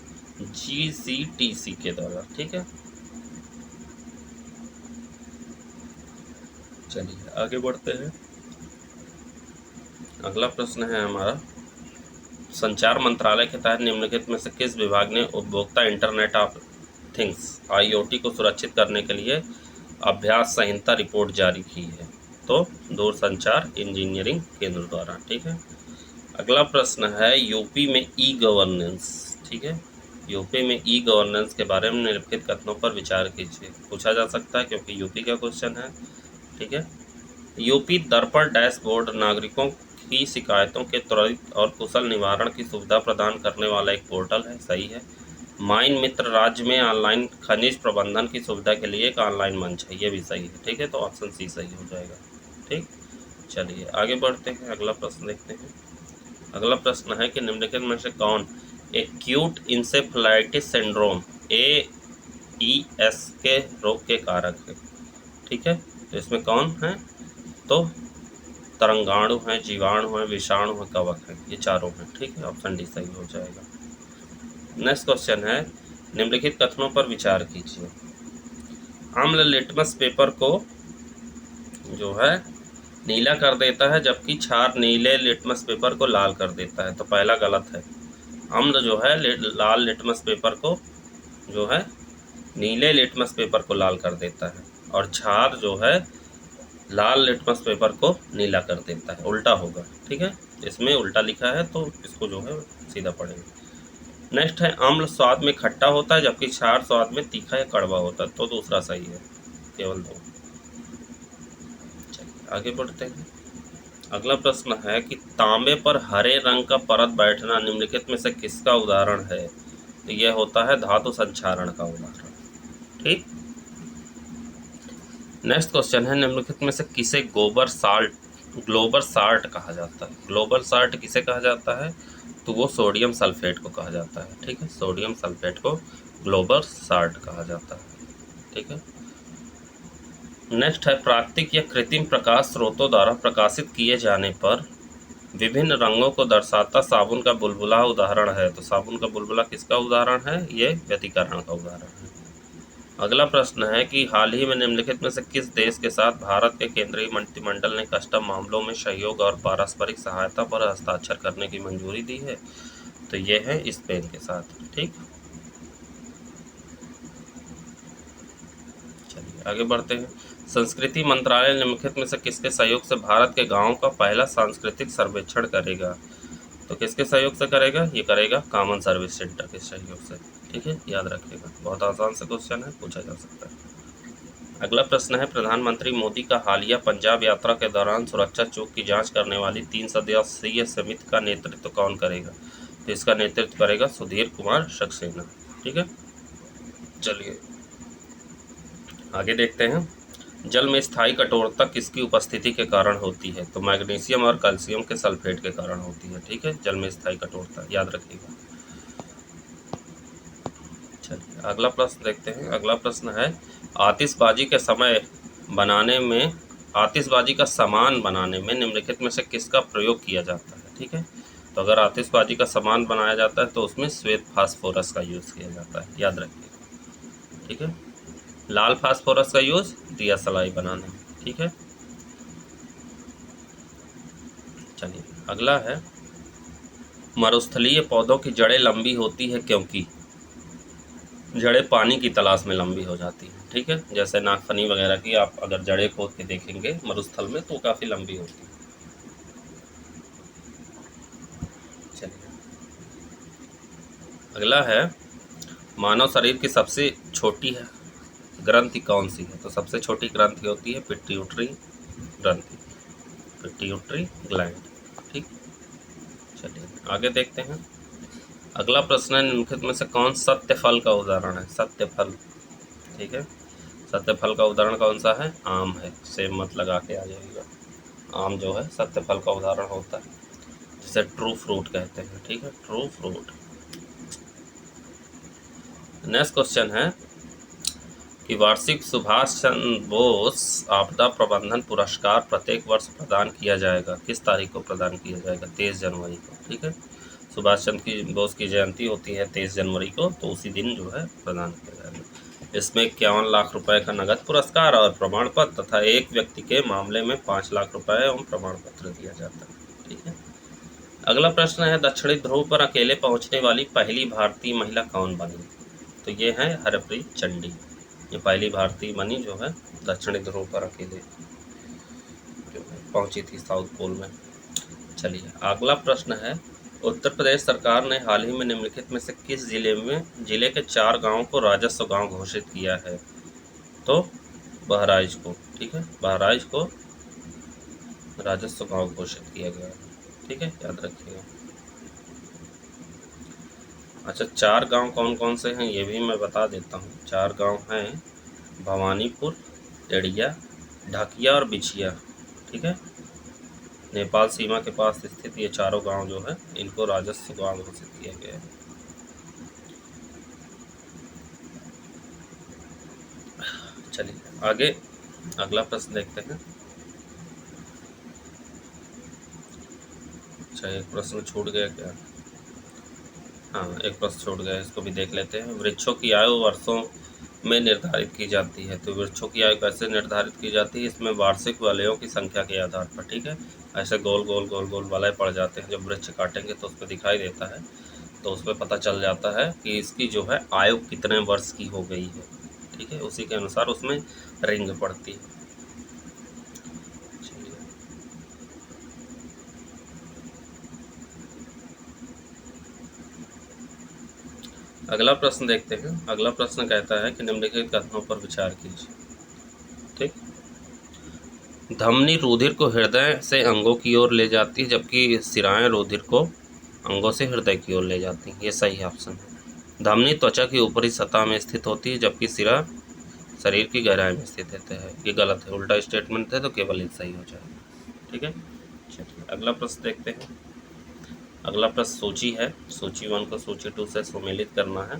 [SPEAKER 1] GCTC के द्वारा, ठीक है। चलिए आगे बढ़ते हैं। अगला प्रश्न है हमारा, संचार मंत्रालय के तहत निम्नलिखित में से किस विभाग ने उपभोक्ता इंटरनेट ऑफ थिंग्स IoT को सुरक्षित करने के लिए अभ्यास संहिता रिपोर्ट जारी की है? तो दूरसंचार इंजीनियरिंग केंद्र द्वारा, ठीक है। अगला प्रश्न है, यूपी में ई गवर्नेंस, ठीक है, यूपी में ई गवर्नेंस के बारे में निम्नलिखित कथनों पर विचार कीजिए। पूछा जा सकता है क्योंकि यूपी का क्वेश्चन है, ठीक है। यूपी दर्पण डैशबोर्ड नागरिकों की शिकायतों के त्वरित और कुशल निवारण की सुविधा प्रदान करने वाला एक पोर्टल है, सही है। माइन मित्र राज्य में ऑनलाइन खनिज प्रबंधन की सुविधा के लिए एक ऑनलाइन मंच है, ये भी सही है, ठीक है, तो ऑप्शन सी सही हो जाएगा, ठीक। चलिए आगे बढ़ते हैं। अगला प्रश्न देखते हैं। अगला प्रश्न है कि निम्नलिखित में से कौन एक्यूट इंसेफेलाइटिस सिंड्रोम AES के रोग के कारक है? ठीक है, तो इसमें कौन है? तो तरंगाणु हैं, जीवाणु हैं, विषाणु हैं, कवक हैं, ये चारों हैं, ठीक है, ऑप्शन डी सही हो जाएगा। नेक्स्ट क्वेश्चन है, निम्नलिखित कथनों पर विचार कीजिए। अम्ल लिटमस पेपर को जो है नीला कर देता है जबकि क्षार नीले लिटमस पेपर को लाल कर देता है, तो पहला गलत है। अम्ल जो है लाल लिटमस पेपर को जो है नीले लिटमस पेपर को लाल कर देता है और क्षार जो है लाल लिटमस पेपर को नीला कर देता है, उल्टा होगा, ठीक है, इसमें उल्टा लिखा है तो इसको जो है सीधा पढ़ेंगे। नेक्स्ट है, अम्ल स्वाद में खट्टा होता है जबकि क्षार स्वाद में तीखा या कड़वा होता है, तो दूसरा सही है, केवल दो। आगे बढ़ते हैं। अगला प्रश्न है कि तांबे पर हरे रंग का परत बैठना निम्नलिखित में से किसका उदाहरण है? तो यह होता है धातु संक्षारण का उदाहरण। ठीक। नेक्स्ट क्वेश्चन है निम्नलिखित में से किसे ग्लोबल साल्ट कहा जाता है? ग्लोबल साल्ट किसे कहा जाता है? तो वो सोडियम सल्फेट को कहा जाता है। ठीक है, सोडियम सल्फेट को ग्लोबल साल्ट कहा जाता है। ठीक है। नेक्स्ट है प्राकृतिक या कृत्रिम प्रकाश स्रोतों द्वारा प्रकाशित किए जाने पर विभिन्न रंगों को दर्शाता साबुन का बुलबुला उदाहरण है। तो साबुन का बुलबुला किसका उदाहरण है? ये व्यतिकरण का उदाहरण है। अगला प्रश्न है कि हाल ही में निम्नलिखित में से किस देश के साथ भारत के केंद्रीय मंत्रिमंडल ने कस्टम मामलों में सहयोग और पारस्परिक सहायता पर हस्ताक्षर करने की मंजूरी दी है? तो ये है स्पेन के साथ। ठीक, चलिए आगे बढ़ते हैं। संस्कृति मंत्रालय निम्नलिखित में से किसके सहयोग से भारत के गांवों का पहला सांस्कृतिक सर्वेक्षण करेगा? तो किसके सहयोग से करेगा? ये करेगा कॉमन सर्विस सेंटर के सहयोग से। ठीक है, याद रखिएगा, बहुत आसान सा क्वेश्चन है, पूछा जा सकता है। अगला प्रश्न है प्रधानमंत्री मोदी का हालिया पंजाब यात्रा के दौरान सुरक्षा चूक की जांच करने वाली 3 सदस्यीय समिति का नेतृत्व कौन करेगा? तो इसका नेतृत्व करेगा सुधीर कुमार सक्सेना। ठीक है, चलिए आगे देखते हैं। जल में स्थायी कठोरता किसकी उपस्थिति के कारण होती है? तो मैग्नीशियम और कैल्शियम के सल्फेट के कारण होती है। ठीक है, जल में स्थायी कठोरता, याद रखिएगा। चलिए अगला प्रश्न देखते हैं। अगला प्रश्न है आतिशबाजी के समय बनाने में आतिशबाजी का सामान बनाने में निम्नलिखित में से किसका प्रयोग किया जाता है? ठीक है, तो अगर आतिशबाजी का सामान बनाया जाता है तो उसमें श्वेत फास्फोरस का यूज़ किया जाता है, याद रखिएगा। ठीक है, लाल फास्फोरस का यूज़ दिया सलाई बनाने में। ठीक है, चलिए अगला है मरुस्थलीय पौधों की जड़ें लंबी होती है क्योंकि जड़ें पानी की तलाश में लंबी हो जाती हैं। ठीक है, जैसे नागफनी वगैरह की आप अगर जड़ें खोद के देखेंगे मरुस्थल में तो काफ़ी लंबी होती है। चलिए अगला है मानव शरीर की सबसे छोटी है ग्रंथि कौन सी है? तो सबसे छोटी ग्रंथि होती है पिट्यूटरी ग्रंथि, पिट्यूटरी ग्लैंड। ठीक, चलिए आगे देखते हैं। अगला प्रश्न है निम्नलिखित में से कौन सत्य फल का उदाहरण है? सत्य फल। ठीक है, सत्य फल का उदाहरण कौन सा है? आम है, सेम मत लगा के आ जाएगा। आम जो है सत्य फल का उदाहरण होता है, जिसे ट्रू फ्रूट कहते हैं। ठीक है, ट्रू फ्रूट। नेक्स्ट क्वेश्चन है कि वार्षिक सुभाष चंद्र बोस आपदा प्रबंधन पुरस्कार प्रत्येक वर्ष प्रदान किया जाएगा। किस तारीख को प्रदान किया जाएगा? 23 जनवरी को। ठीक है, सुभाष चंद्र बोस की जयंती होती है 23 जनवरी को, तो उसी दिन जो है प्रदान किया जाएगा। इसमें 51 लाख रुपए का नगद पुरस्कार और प्रमाण पत्र तथा एक व्यक्ति के मामले में 5 लाख रुपए एवं प्रमाण पत्र दिया जाता है। ठीक है, अगला प्रश्न है दक्षिणी ध्रुव पर अकेले पहुंचने वाली पहली भारतीय महिला कौन बनी? तो ये है हरप्रीत चंडी। ये पहली भारतीय बनी जो है दक्षिणी ध्रुव पर अकेले जो है पहुंची थी साउथ पोल में। चलिए अगला प्रश्न है उत्तर प्रदेश सरकार ने हाल ही में निम्नलिखित में से किस जिले के 4 गांवों को राजस्व गांव घोषित किया है? तो बहराइच को। ठीक है, बहराइच को राजस्व गांव घोषित किया गया है। ठीक है, याद रखिएगा। अच्छा, 4 गांव कौन कौन से हैं ये भी मैं बता देता हूँ। 4 गांव हैं भवानीपुर, एड़िया, ढकिया और बिछिया। ठीक है, नेपाल सीमा के पास स्थित ये चारों गांव जो है इनको राजस्व गांव घोषित किया गया है। चलिए आगे अगला प्रश्न देखते हैं। अच्छा, एक प्रश्न छूट गया क्या? हाँ, एक प्रश्न छूट गया, इसको भी देख लेते हैं। वृक्षों की आयु वर्षों में निर्धारित की जाती है। तो वृक्षों की आयु कैसे निर्धारित की जाती है? इसमें वार्षिक वलयों की संख्या के आधार पर। ठीक है, ऐसे गोल गोल गोल गोल वलय पड़ जाते हैं, जब वृक्ष काटेंगे तो उस पर दिखाई देता है, तो उस पर पता चल जाता है कि इसकी जो है आयु कितने वर्ष की हो गई है। ठीक है, उसी के अनुसार उसमें रिंग पड़ती है। अगला प्रश्न देखते हैं। अगला प्रश्न कहता है कि निम्नलिखित कथनों पर विचार कीजिए। ठीक, धमनी रुधिर को हृदय से अंगों की ओर ले जाती है, जबकि सिराएं रुधिर को अंगों से हृदय की ओर ले जाती हैं। ये सही ऑप्शन है। धमनी त्वचा की ऊपरी सतह में स्थित होती है, जबकि सिरा शरीर की गहराई में स्थित रहता है। ये गलत है, उल्टा स्टेटमेंट है, तो केवल एक सही हो जाएगा। ठीक है, चलिए अगला प्रश्न देखते हैं। अगला प्रश्न सूची है। सूची 1 को सूची 2 से सुमेलित करना है।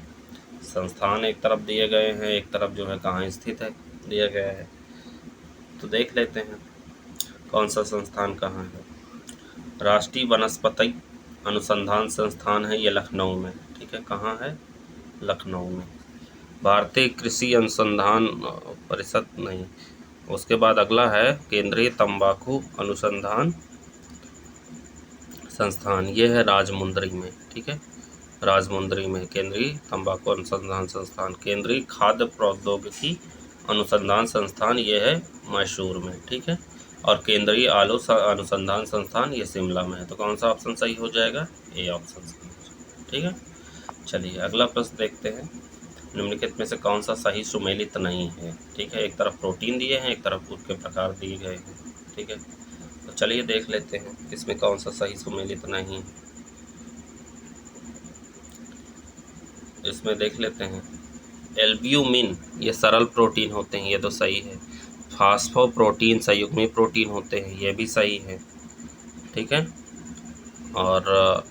[SPEAKER 1] संस्थान एक तरफ दिए गए हैं, एक तरफ जो है कहाँ स्थित है दिया गया है, तो देख लेते हैं कौन सा संस्थान कहाँ है। राष्ट्रीय वनस्पति अनुसंधान संस्थान है, ये लखनऊ में। ठीक है, कहाँ है? लखनऊ में। भारतीय कृषि अनुसंधान परिषद नहीं। उसके बाद अगला है केंद्रीय तंबाकू अनुसंधान संस्थान, ये है राजमुंदरी में। ठीक है, राजमुंदरी में केंद्रीय तंबाकू अनुसंधान संस्थान। केंद्रीय खाद्य प्रौद्योगिकी अनुसंधान संस्थान, ये है मैसूर में। ठीक है, और केंद्रीय आलू अनुसंधान संस्थान, ये शिमला में है। तो कौन सा ऑप्शन सही हो जाएगा? ए ऑप्शन सही हो जाएगा। ठीक है, चलिए अगला प्रश्न देखते हैं। निम्नलिखित में से कौन सा सही सुमेलित नहीं है? ठीक है, एक तरफ प्रोटीन दिए हैं, एक तरफ उसके प्रकार दिए गए हैं। ठीक है, तो चलिए देख लेते हैं इसमें कौन सा सही सुमेलित नहीं है। इसमें देख लेते हैं एल्ब्यूमिन, ये सरल प्रोटीन होते हैं, ये तो सही है। फास्फोप्रोटीन संयुग्मी प्रोटीन होते हैं, ये भी सही है। ठीक है, और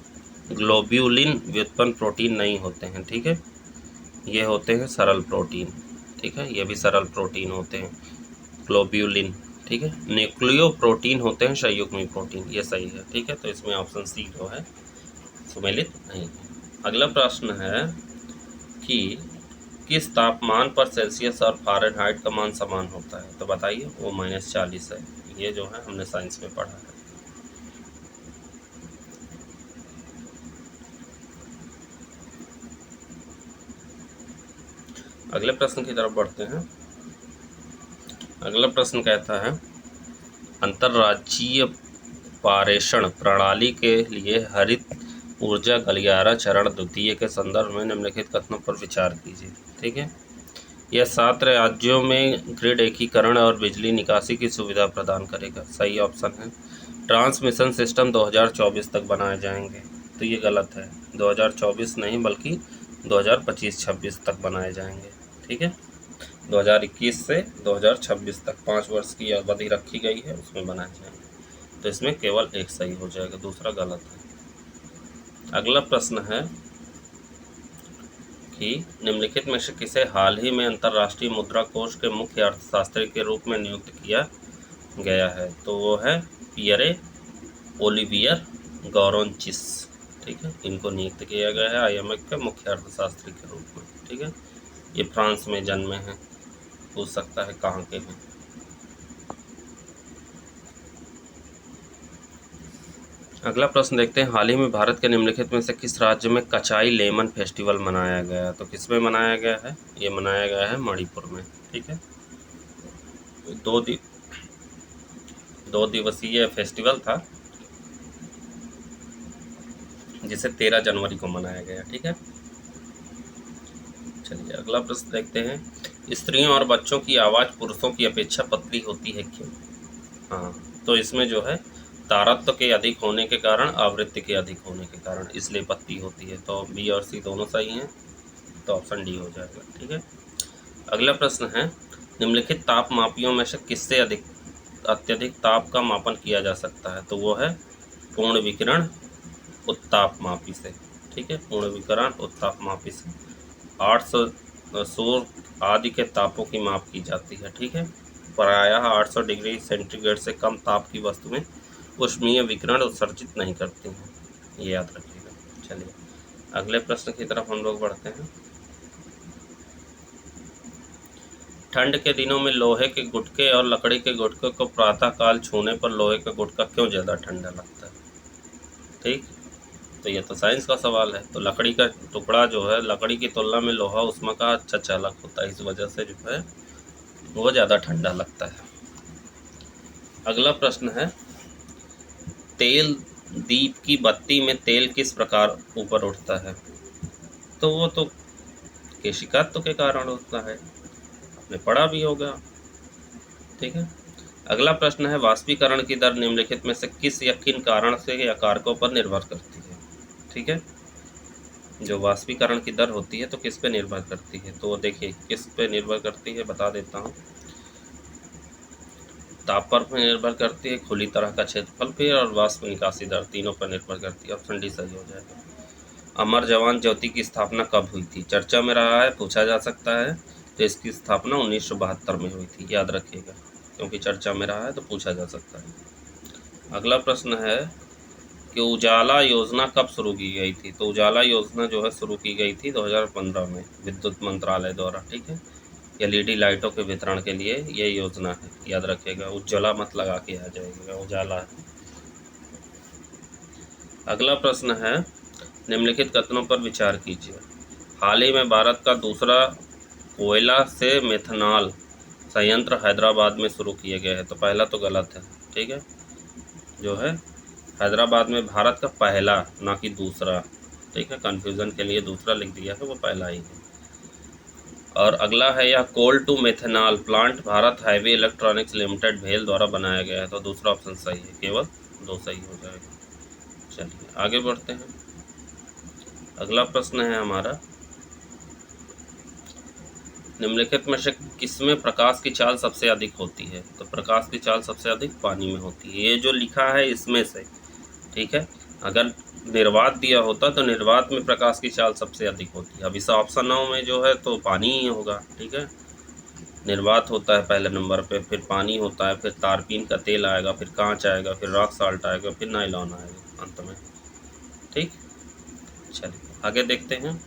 [SPEAKER 1] ग्लोब्यूलिन व्युत्पन्न प्रोटीन नहीं होते हैं। ठीक है, ये होते हैं सरल प्रोटीन। ठीक है, ये भी सरल प्रोटीन होते हैं ग्लोब्यूलिन। ठीक है, न्यूक्लियो प्रोटीन होते हैं संयुग्मी प्रोटीन, ये सही है। ठीक है, तो इसमें ऑप्शन सी जो है सुमेलित नहीं है। अगला प्रश्न है कि किस तापमान पर सेल्सियस और फ़ारेनहाइट का मान समान होता है? तो बताइए, वो -40 है। ये जो है हमने साइंस में पढ़ा है। अगले प्रश्न की तरफ बढ़ते हैं। अगला प्रश्न कहता है अंतर्राज्यीय पारेषण प्रणाली के लिए हरित ऊर्जा गलियारा चरण द्वितीय के संदर्भ में निम्नलिखित कथनों पर विचार कीजिए। ठीक है, यह 7 राज्यों में ग्रिड एकीकरण और बिजली निकासी की सुविधा प्रदान करेगा। सही ऑप्शन है। ट्रांसमिशन सिस्टम 2024 तक बनाए जाएंगे, तो ये गलत है। 2024 नहीं बल्कि 2025-26 तक बनाए जाएंगे। ठीक है, 2021 से 2026 तक 5 वर्ष की अवधि रखी गई है, उसमें बनाए जाएंगे। तो इसमें केवल एक सही हो जाएगा, दूसरा गलत है। अगला प्रश्न है कि निम्नलिखित में से किसे हाल ही में अंतर्राष्ट्रीय मुद्रा कोष के मुख्य अर्थशास्त्री के रूप में नियुक्त किया गया है? तो वो है पियरे ओलिवियर गौरोंचिस। ठीक है, इनको नियुक्त किया गया है IMF के मुख्य अर्थशास्त्री के रूप में। ठीक है, ये फ्रांस में जन्मे हैं, पूछ सकता है कहाँ के हैं। अगला प्रश्न देखते हैं। हाल ही में भारत के निम्नलिखित में से किस राज्य में कचाई लेमन फेस्टिवल मनाया गया? तो किस में मनाया गया है? ये मनाया गया है मणिपुर में। ठीक है, 2 दिवसीय फेस्टिवल था जिसे 13 जनवरी को मनाया गया। ठीक है, चलिए अगला प्रश्न देखते हैं। स्त्रियों और बच्चों की आवाज़ पुरुषों की अपेक्षा पतली होती है, क्यों? हाँ, तो इसमें जो है तारत्व के अधिक होने के कारण, आवृत्ति के अधिक होने के कारण, इसलिए पतली होती है। तो बी और सी दोनों सही हैं, तो ऑप्शन डी हो जाएगा। ठीक है, अगला प्रश्न है निम्नलिखित ताप मापियों में से किससे अत्यधिक ताप का मापन किया जा सकता है? तो वो है पूर्ण विकिरण उत्ताप मापी से। ठीक है, पूर्ण विकिरण उत्ताप मापी से 800 सूर्य आदि के तापों की माप की जाती है। ठीक है, प्रायः 800 डिग्री सेंटीग्रेड से कम ताप की वस्तुएं ऊष्मीय विकिरण उत्सर्जित नहीं करती हैं, ये याद रखिएगा। चलिए अगले प्रश्न की तरफ हम लोग बढ़ते हैं। ठंड के दिनों में लोहे के गुटके और लकड़ी के गुटके को प्रातःकाल छूने पर लोहे का गुटका क्यों ज़्यादा ठंडा लगता है? ठीक, तो ये तो साइंस का सवाल है। तो लकड़ी का टुकड़ा जो है, लकड़ी की तुलना में लोहा उष्मा का अच्छा चालक होता है, इस वजह से जो है वो ज़्यादा ठंडा लगता है। अगला प्रश्न है तेल दीप की बत्ती में तेल किस प्रकार ऊपर उठता है? तो वो तो केशिकात्व के कारण होता है, आपने पढ़ा भी होगा। ठीक है, अगला प्रश्न है वाष्पीकरण की दर निम्नलिखित में से किस या किन कारण से या कारकों पर निर्भर करती है। ठीक है, जो वाष्पीकरण की दर होती है तो किस पे निर्भर करती है, तो देखिए किस पे निर्भर करती है बता देता हूँ। ताप पर निर्भर करती है, खुली तरह का क्षेत्रफल पे और वाष्प निकासी दर, तीनों पर निर्भर करती है। ऑप्शन डी सही हो जाएगा। अमर जवान ज्योति की स्थापना कब हुई थी, चर्चा में रहा है, पूछा जा सकता है। तो इसकी स्थापना 1972 में हुई थी, याद रखिएगा, क्योंकि चर्चा में रहा है तो पूछा जा सकता है। अगला प्रश्न है कि उजाला योजना कब शुरू की गई थी, तो उजाला योजना जो है शुरू की गई थी 2015 में विद्युत मंत्रालय द्वारा। ठीक है, एलईडी लाइटों के वितरण के लिए ये योजना है, याद रखिएगा, उज्ज्वला मत लगा के आ जाएगा, उजाला है। अगला प्रश्न है निम्नलिखित कथनों पर विचार कीजिए। हाल ही में भारत का दूसरा कोयला से मेथनॉल संयंत्र हैदराबाद में शुरू किए गए हैं, तो पहला तो गलत है। ठीक है, जो है हैदराबाद में भारत का पहला, ना कि दूसरा। ठीक है, कन्फ्यूज़न के लिए दूसरा लिख दिया है, वो पहला ही है। और अगला है यह coal to methanol plant Bharat heavy electronics limited भेल द्वारा बनाया गया है, तो दूसरा ऑप्शन सही है, केवल 2 सही हो जाएगा। चलिए आगे बढ़ते हैं। अगला प्रश्न है हमारा निम्नलिखित में से किसमें प्रकाश की चाल सबसे अधिक होती है, तो प्रकाश की चाल सबसे अधिक पानी में होती है, ये जो लिखा है इसमें से। ठीक है, अगर निर्वात दिया होता तो निर्वात में प्रकाश की चाल सबसे अधिक होती है। अब इस ऑप्शन 9 में जो है तो पानी ही होगा। ठीक है, निर्वात होता है पहले नंबर पे, फिर पानी होता है, फिर तारपीन का तेल आएगा, फिर कांच आएगा, फिर रॉक साल्ट आएगा, फिर नायलॉन आएगा अंत में। ठीक, चलिए आगे देखते हैं।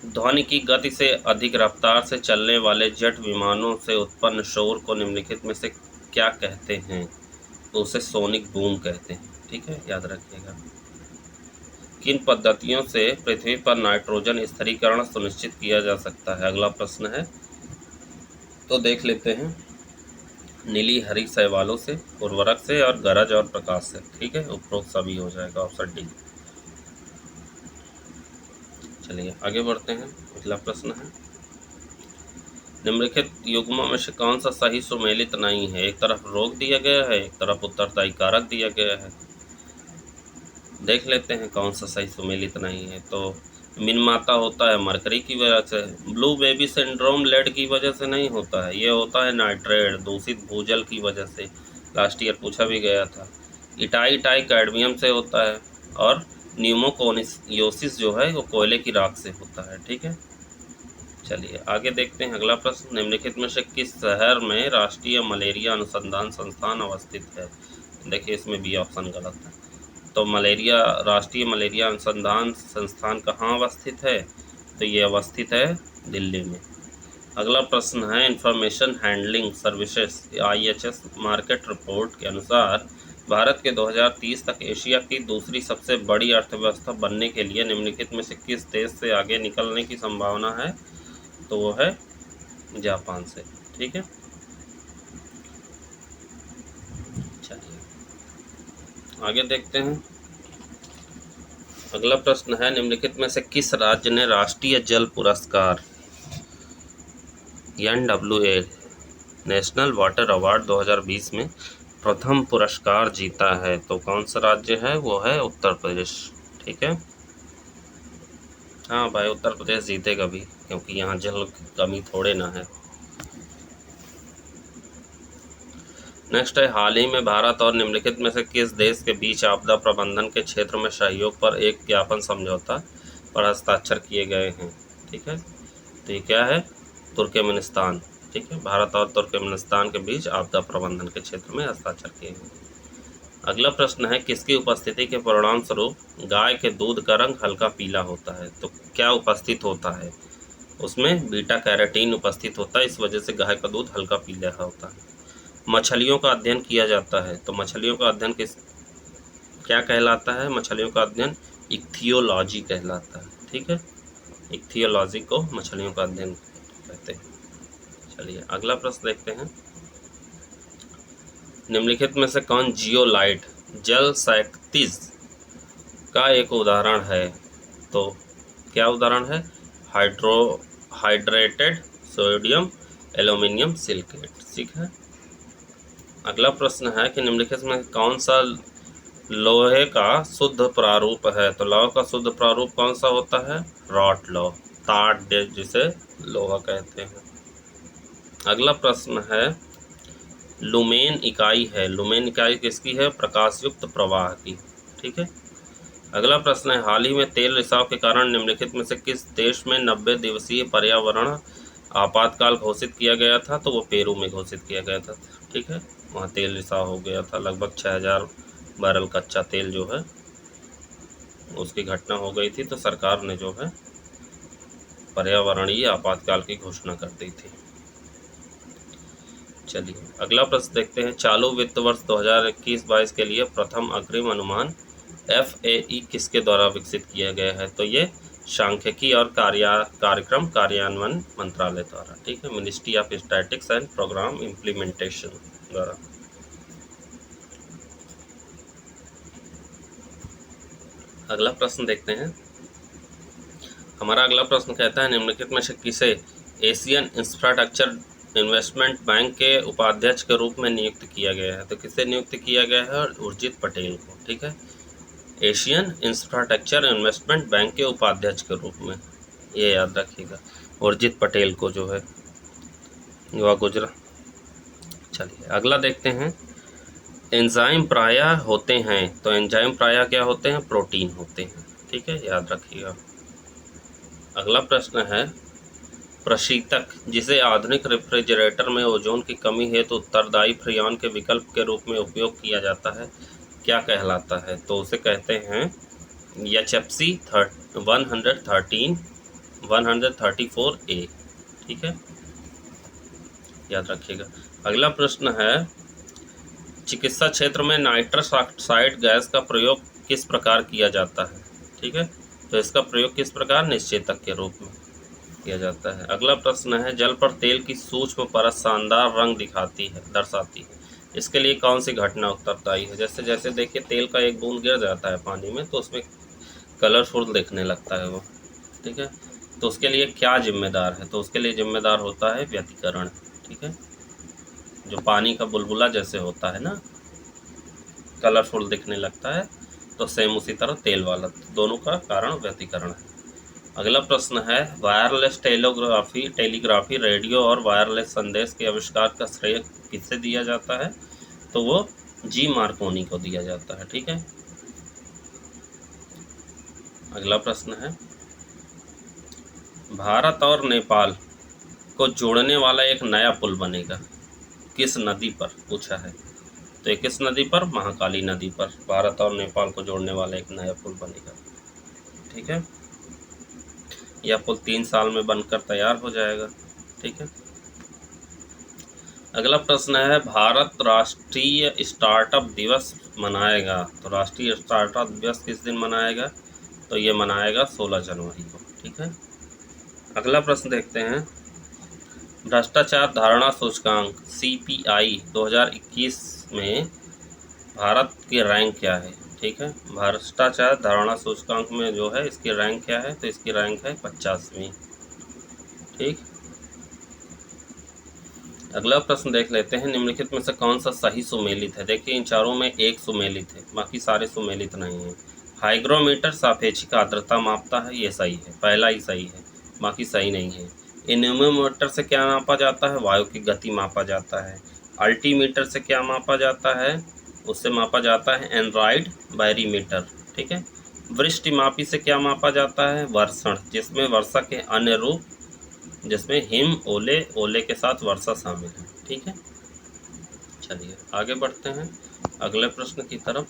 [SPEAKER 1] ध्वनि की गति से अधिक रफ्तार से चलने वाले जेट विमानों से उत्पन्न शोर को निम्नलिखित में से क्या कहते हैं, तो उसे सोनिक बूम कहते हैं। ठीक है, याद रखिएगा। किन पद्धतियों से पृथ्वी पर नाइट्रोजन स्थिरीकरण सुनिश्चित किया जा सकता है, अगला प्रश्न है, तो देख लेते हैं। नीली हरी शैवालों से, उर्वरक से और गरज और प्रकाश से। ठीक है, उपरोक्त सभी हो जाएगा, ऑप्शन डी। चलिए आगे बढ़ते हैं। अगला प्रश्न है निम्नलिखित युग्मों में से कौन सा सही सुमेलित नहीं है, एक तरफ रोक दिया गया है, एक तरफ उत्तरदायी कारक दिया गया है। देख लेते हैं कौन सा सही सुमेलित नहीं है। तो मिनमाता होता है मरकरी की वजह से, ब्लू बेबी सिंड्रोम लेड की वजह से नहीं होता है, ये होता है नाइट्रेट दूषित भूजल की वजह से, लास्ट ईयर पूछा भी गया था। इटाई कैडमियम से होता है, और न्यूमोकोनियोसिस जो है वो कोयले की राख से होता है। ठीक है, चलिए आगे देखते हैं। अगला प्रश्न निम्नलिखित में से किस शहर में राष्ट्रीय मलेरिया अनुसंधान संस्थान अवस्थित है, देखिए इसमें बी ऑप्शन गलत है। तो मलेरिया राष्ट्रीय मलेरिया अनुसंधान संस्थान कहाँ अवस्थित है, तो ये अवस्थित है दिल्ली में। अगला प्रश्न है information handling services IHS market report के अनुसार भारत के 2030 तक एशिया की दूसरी सबसे बड़ी अर्थव्यवस्था बनने के लिए निम्नलिखित में से किस देश से आगे निकलने की संभावना है, तो वो है जापान से। ठीक है, चलिए आगे देखते हैं। अगला प्रश्न है निम्नलिखित में से किस राज्य ने राष्ट्रीय जल पुरस्कार NWA नेशनल वाटर अवार्ड 2020 में प्रथम पुरस्कार जीता है, तो कौन सा राज्य है, वो है उत्तर प्रदेश। ठीक है, हाँ भाई उत्तर प्रदेश जीतेगा भी, क्योंकि यहाँ जल की कमी थोड़े ना है। नेक्स्ट है हाल ही में भारत और निम्नलिखित में से किस देश के बीच आपदा प्रबंधन के क्षेत्र में सहयोग पर एक ज्ञापन समझौता पर हस्ताक्षर किए गए हैं। ठीक है, तो ये क्या है, तुर्कमेनिस्तान। ठीक है, भारत और तुर्कमेनिस्तान के बीच आपदा प्रबंधन के क्षेत्र में हस्ताक्षर किए गए। अगला प्रश्न है किसकी उपस्थिति के परिणाम स्वरूप गाय के दूध का रंग हल्का पीला होता है, तो क्या उपस्थित होता है, उसमें बीटा कैरोटीन उपस्थित होता है, इस वजह से गाय का दूध हल्का पीला होता है। मछलियों का अध्ययन किया जाता है, तो मछलियों का अध्ययन क्या कहलाता है, मछलियों का अध्ययन इक्थियोलॉजी कहलाता है। ठीक है, इक्थियोलॉजी को मछलियों का अध्ययन कहते हैं। चलिए अगला प्रश्न देखते हैं। निम्नलिखित में से कौन जियोलाइट जल क्षैतिज का एक उदाहरण है, तो क्या उदाहरण है, हाइड्रेटेड सोडियम एल्यूमिनियम सिलिकेट। ठीक है, अगला प्रश्न है कि निम्नलिखित में कौन सा लोहे का शुद्ध प्रारूप है? तो लौह का शुद्ध प्रारूप कौन सा होता है? रॉट लौह, ताड़ जिसे लोहा कहते हैं। अगला प्रश्न है लुमेन इकाई है, लुमेन इकाई किसकी है? प्रकाशयुक्त प्रवाह की। ठीक है। अगला प्रश्न है हाल ही में तेल रिसाव के कारण निम्नलिखित में से किस देश में 90 दिवसीय पर्यावरण आपातकाल घोषित किया गया था? तो वो पेरू में घोषित किया गया था। ठीक है, वहाँ तेल रिसाव हो गया था, लगभग 6000 बैरल कच्चा तेल जो है उसकी घटना हो गई थी, तो सरकार ने जो है पर्यावरणीय आपातकाल की घोषणा कर दी थी। चलिए अगला प्रश्न देखते हैं। चालू वित्त वर्ष 2021-22 के लिए प्रथम अग्रिम अनुमान FAE किसके द्वारा विकसित किया गया है? तो ये सांख्यिकी और कार्यक्रम कार्यान्वयन मंत्रालय द्वारा। ठीक है, ministry of statistics and programme implementation द्वारा। अगला प्रश्न देखते हैं। हमारा अगला प्रश्न कहता है निम्नलिखित में से किसे एशियन इंफ्रास्ट्रक्चर इन्वेस्टमेंट बैंक के उपाध्यक्ष के रूप में नियुक्त किया गया है? तो किसे नियुक्त किया गया है? उर्जित पटेल को। ठीक है, एशियन इंफ्रास्ट्रक्चर इन्वेस्टमेंट बैंक के उपाध्यक्ष के रूप में, ये याद रखिएगा, उर्जित पटेल को जो है युवा गुजरा। चलिए अगला देखते हैं। एंजाइम प्रायः होते हैं, तो एंजाइम प्रायः क्या होते हैं? प्रोटीन होते हैं। ठीक है, याद रखिएगा। अगला प्रश्न है प्रशीतक जिसे आधुनिक रेफ्रिजरेटर में ओजोन की कमी हेतु उत्तरदायी फ्रियान के विकल्प के रूप में उपयोग किया जाता है, क्या कहलाता है? तो उसे कहते हैं HFC 113 134A। ठीक है, याद रखिएगा। अगला प्रश्न है चिकित्सा क्षेत्र में नाइट्रस ऑक्साइड गैस का प्रयोग किस प्रकार किया जाता है? ठीक है, तो इसका प्रयोग किस प्रकार? निश्चेतक के रूप में किया जाता है। अगला प्रश्न है जल पर तेल की सूक्ष्म परत शानदार रंग दर्शाती है, इसके लिए कौन सी घटना उत्तरदायी है? जैसे जैसे देखिए तेल का एक बूंद गिर जाता है पानी में तो उसमें कलरफुल दिखने लगता है वो। ठीक है, तो उसके लिए क्या जिम्मेदार है? तो उसके लिए जिम्मेदार होता है व्यतिकरण। ठीक है, जो पानी का बुलबुला जैसे होता है ना, कलरफुल दिखने लगता है, तो सेम उसी तरह तेल वाला, दोनों का कारण व्यतिकरण है। अगला प्रश्न है वायरलेस टेलीग्राफी रेडियो और वायरलेस संदेश के आविष्कार का श्रेय किससे दिया जाता है? तो वो जी मार्कोनी को दिया जाता है। ठीक है, अगला प्रश्न है भारत और नेपाल को जोड़ने वाला एक नया पुल बनेगा, किस नदी पर? पूछा है। तो ये किस नदी पर? महाकाली नदी पर भारत और नेपाल को जोड़ने वाला एक नया पुल बनेगा। ठीक है, यह पुल 3 साल में बनकर तैयार हो जाएगा। ठीक है, अगला प्रश्न है भारत राष्ट्रीय स्टार्टअप दिवस मनाएगा, तो राष्ट्रीय स्टार्टअप दिवस किस दिन मनाएगा? तो ये मनाएगा 16 जनवरी को। ठीक है, अगला प्रश्न देखते हैं भ्रष्टाचार धारणा सूचकांक CPI 2021 में भारत की रैंक क्या है? ठीक है, भ्रष्टाचार धारणा सूचकांक में जो है इसकी रैंक क्या है? तो इसकी रैंक है 50वीं। ठीक, अगला प्रश्न देख लेते हैं निम्नलिखित में से कौन सा सही सुमेलित है? देखिए इन चारों में एक सुमेलित है, बाकी सारे सुमेलित नहीं हैं। हाइग्रोमीटर सापेक्षिक आर्द्रता मापता है, ये सही है, पहला ही सही है, बाकी सही नहीं है। एनेमोमीटर से क्या मापा जाता है? वायु की गति मापा जाता है। अल्टीमीटर से क्या मापा जाता है? उससे मापा जाता है एंड्रॉइड बैरीमीटर। ठीक है, वृष्टिमापी से क्या मापा जाता है? वर्षण, जिसमें वर्षा के अन्य रूप, जिसमें हिम, ओले के साथ वर्षा शामिल है। ठीक है, चलिए आगे बढ़ते हैं अगले प्रश्न की तरफ।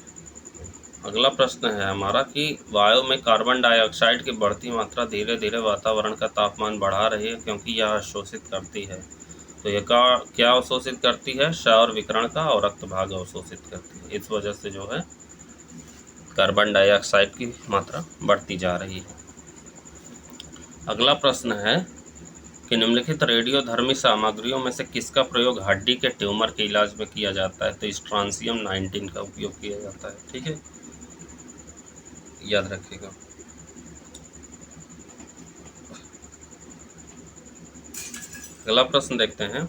[SPEAKER 1] अगला प्रश्न है हमारा कि वायु में कार्बन डाइऑक्साइड की बढ़ती मात्रा धीरे धीरे वातावरण का तापमान बढ़ा रही है क्योंकि यह अवशोषित करती है। तो यह क्या अवशोषित करती है? सौर विकिरण का और रक्त भाग अवशोषित करती है। इस वजह से जो है कार्बन डाइऑक्साइड की मात्रा बढ़ती जा रही है। अगला प्रश्न है कि निम्नलिखित रेडियोधर्मी सामग्रियों में से किसका प्रयोग हड्डी के ट्यूमर के इलाज में किया जाता है? तो स्ट्रांसियम 19 का उपयोग किया जाता है। ठीक है, याद रखिएगा। अगला प्रश्न देखते हैं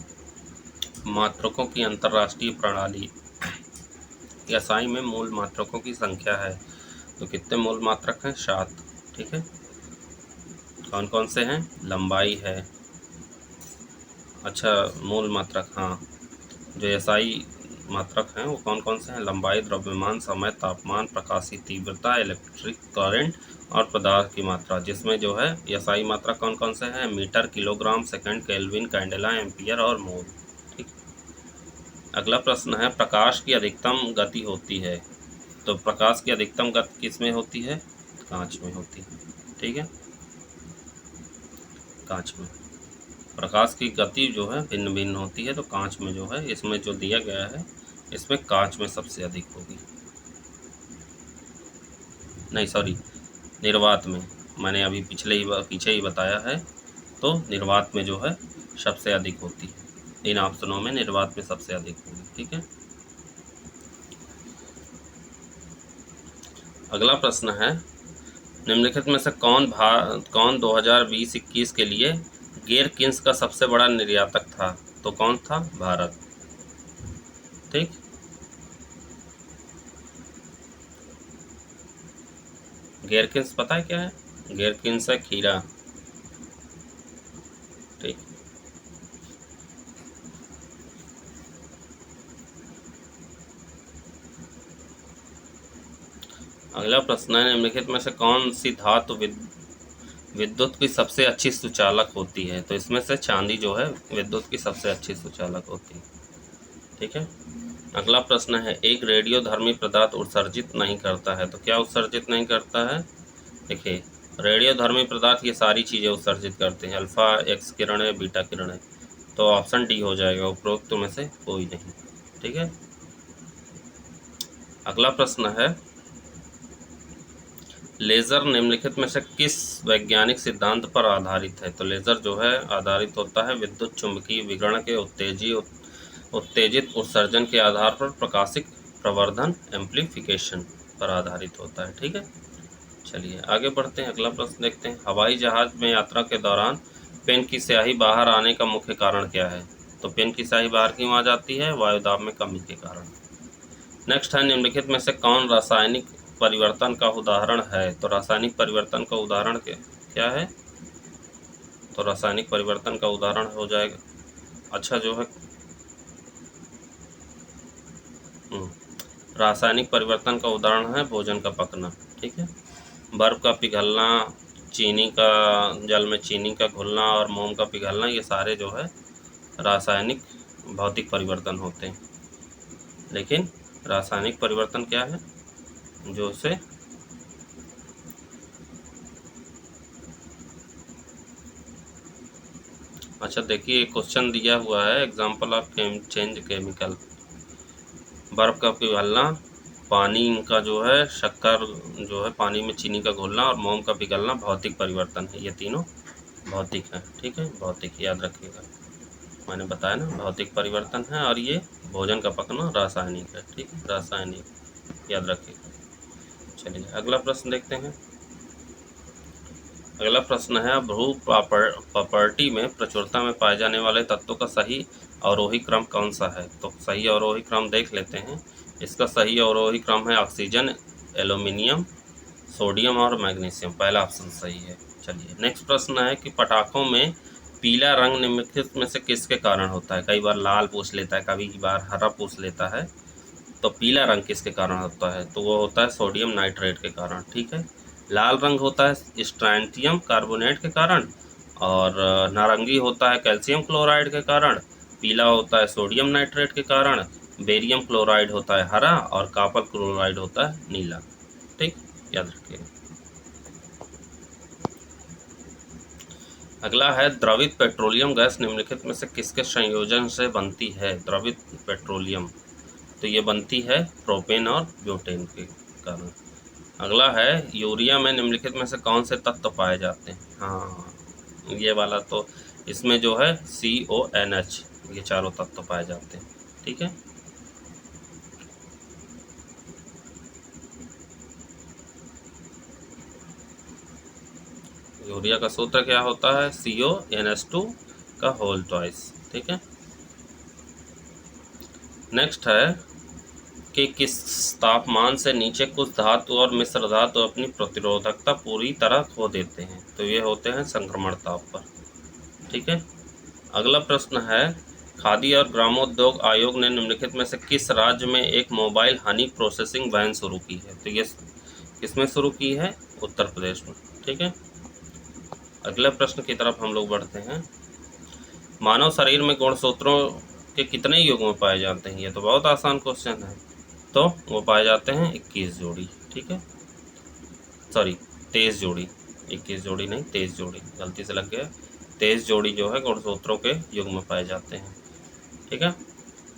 [SPEAKER 1] मात्रकों की अंतर्राष्ट्रीय प्रणाली। एसआई में मूल मात्रकों की संख्या है, तो कितने मूल मात्रक हैं? 7। ठीक है, कौन कौन से हैं? लंबाई है, अच्छा मूल मात्रक, हाँ जो एसआई मात्रक हैं वो कौन कौन से हैं? लंबाई, द्रव्यमान, समय, तापमान, प्रकाश की तीव्रता, इलेक्ट्रिक करंट और पदार्थ की मात्रा। जिसमें जो है एसआई मात्रक कौन कौन से हैं? Metre, kilogram, second, kelvin, candela, ampere और मोल। ठीक। अगला प्रश्न है, प्रकाश की अधिकतम गति होती है, तो प्रकाश की अधिकतम गति किस में होती है? कांच में होती है। ठीक है, कांच में प्रकाश की गति जो है भिन्न भिन्न होती है, तो कांच में जो है, इसमें जो दिया गया है इसमें कांच में सबसे अधिक होगी, नहीं सॉरी निर्वात में, मैंने अभी पीछे ही बताया है, तो निर्वात में जो है सबसे अधिक होती है। इन ऑप्शनों में निर्वात में सबसे अधिक होगी। ठीक है, अगला प्रश्न है, निम्नलिखित में से कौन 2020-21 के लिए गेरकिंस का सबसे बड़ा निर्यातक था? तो कौन था? भारत। ठीक, गेरकिंस पता है क्या है? गेरकिंस है खीरा। ठीक, अगला प्रश्न है, निम्नलिखित में से कौन सी धातु विद्युत की सबसे अच्छी सुचालक होती है? तो इसमें से चांदी जो है विद्युत की सबसे अच्छी सुचालक होती है। ठीक है, अगला प्रश्न है, एक रेडियोधर्मी पदार्थ उत्सर्जित नहीं करता है, तो क्या उत्सर्जित नहीं करता है? देखिए, रेडियोधर्मी पदार्थ ये सारी चीज़ें उत्सर्जित करते हैं, अल्फा एक्स किरणें, बीटा किरणें, तो ऑप्शन डी हो जाएगा, उपरोक्त में से कोई नहीं। ठीक है, अगला प्रश्न है, लेज़र निम्नलिखित में से किस वैज्ञानिक सिद्धांत पर आधारित है? तो लेज़र जो है आधारित होता है विद्युत चुंबकीय विकिरण के उत्तेजित उत्सर्जन के आधार पर प्रकाशिक प्रवर्धन एम्प्लीफिकेशन पर आधारित होता है। ठीक है, चलिए आगे बढ़ते हैं, अगला प्रश्न देखते हैं, हवाई जहाज में यात्रा के दौरान पेन की स्याही बाहर आने का मुख्य कारण क्या है? तो पेन की स्याही बाहर क्यों आ जाती है? वायुदाब में कमी के कारण। नेक्स्ट है, निम्नलिखित में से कौन रासायनिक परिवर्तन का उदाहरण है? तो रासायनिक परिवर्तन का उदाहरण क्या है? तो रासायनिक परिवर्तन का उदाहरण हो जाएगा, अच्छा जो है रासायनिक परिवर्तन का उदाहरण है भोजन का पकना। ठीक है, बर्फ का पिघलना, चीनी का जल में चीनी का घुलना और मोम का पिघलना, ये सारे जो है रासायनिक भौतिक परिवर्तन होते हैं। लेकिन रासायनिक परिवर्तन क्या है? जो से अच्छा देखिए, क्वेश्चन दिया हुआ है, एग्जाम्पल ऑफ चेंज केमिकल, बर्फ का पिघलना, पानी का जो है शक्कर जो है पानी में चीनी का घुलना और मोम का पिघलना भौतिक परिवर्तन है, ये तीनों भौतिक है। ठीक है, भौतिक याद रखिएगा, मैंने बताया ना भौतिक परिवर्तन है, और ये भोजन का पकना रासायनिक है। ठीक है, रासायनिक याद रखिएगा। चलिए अगला प्रश्न देखते हैं, अगला प्रश्न है, भ्रू प्रॉपर्टी में प्रचुरता में पाए जाने वाले तत्वों का सही अवरोही क्रम कौन सा है? तो सही अवरोही क्रम देख लेते हैं, इसका सही अवरोही क्रम है ऑक्सीजन, एल्यूमिनियम, सोडियम और मैग्नीशियम, पहला ऑप्शन सही है। चलिए नेक्स्ट प्रश्न है कि पटाखों में पीला रंग निम्नलिखित में से किसके कारण होता है? कई बार लाल पूछ लेता है, कभी बार हरा पूछ लेता है, तो पीला रंग किसके कारण होता है? तो वो होता है सोडियम नाइट्रेट के कारण। ठीक है, लाल रंग होता है स्ट्रैंटियम कार्बोनेट के कारण, और नारंगी होता है कैल्शियम क्लोराइड के कारण, पीला होता है सोडियम नाइट्रेट के कारण, बेरियम क्लोराइड होता है हरा, और कॉपर क्लोराइड होता है नीला। ठीक, याद रखिएगा। अगला है, द्रवित पेट्रोलियम गैस निम्नलिखित में से किसके संयोजन से बनती है? द्रवित पेट्रोलियम, तो ये बनती है प्रोपेन और ब्यूटेन के कारण। अगला है, यूरिया में निम्नलिखित में से कौन से तत्व पाए जाते हैं? हाँ ये वाला, तो इसमें जो है CONH, ये चारों तत्व पाए जाते हैं। ठीक है, यूरिया का सूत्र क्या होता है? CONH2 का होल ट्वाइस। ठीक है, नेक्स्ट है कि किस तापमान से नीचे कुछ धातु और मिश्र धातु अपनी प्रतिरोधकता पूरी तरह खो देते हैं, तो ये होते हैं संक्रमण ताप पर। ठीक है। अगला प्रश्न है, खादी और ग्रामोद्योग आयोग ने निम्नलिखित में से किस राज्य में एक मोबाइल हनी प्रोसेसिंग वैन शुरू की है, तो ये किसमें शुरू की है? उत्तर प्रदेश में। ठीक है। अगले प्रश्न की तरफ हम लोग बढ़ते हैं। मानव शरीर में गुणसूत्रों के कितने युग्म पाए जाते हैं? ये तो बहुत आसान क्वेश्चन है। तो वो पाए जाते हैं 21 जोड़ी। ठीक है, सॉरी 23 जोड़ी, 21 जोड़ी नहीं 23 जोड़ी, गलती से लग गया। 23 जोड़ी जो है गुणसूत्रों के युग्म पाए जाते हैं। ठीक है।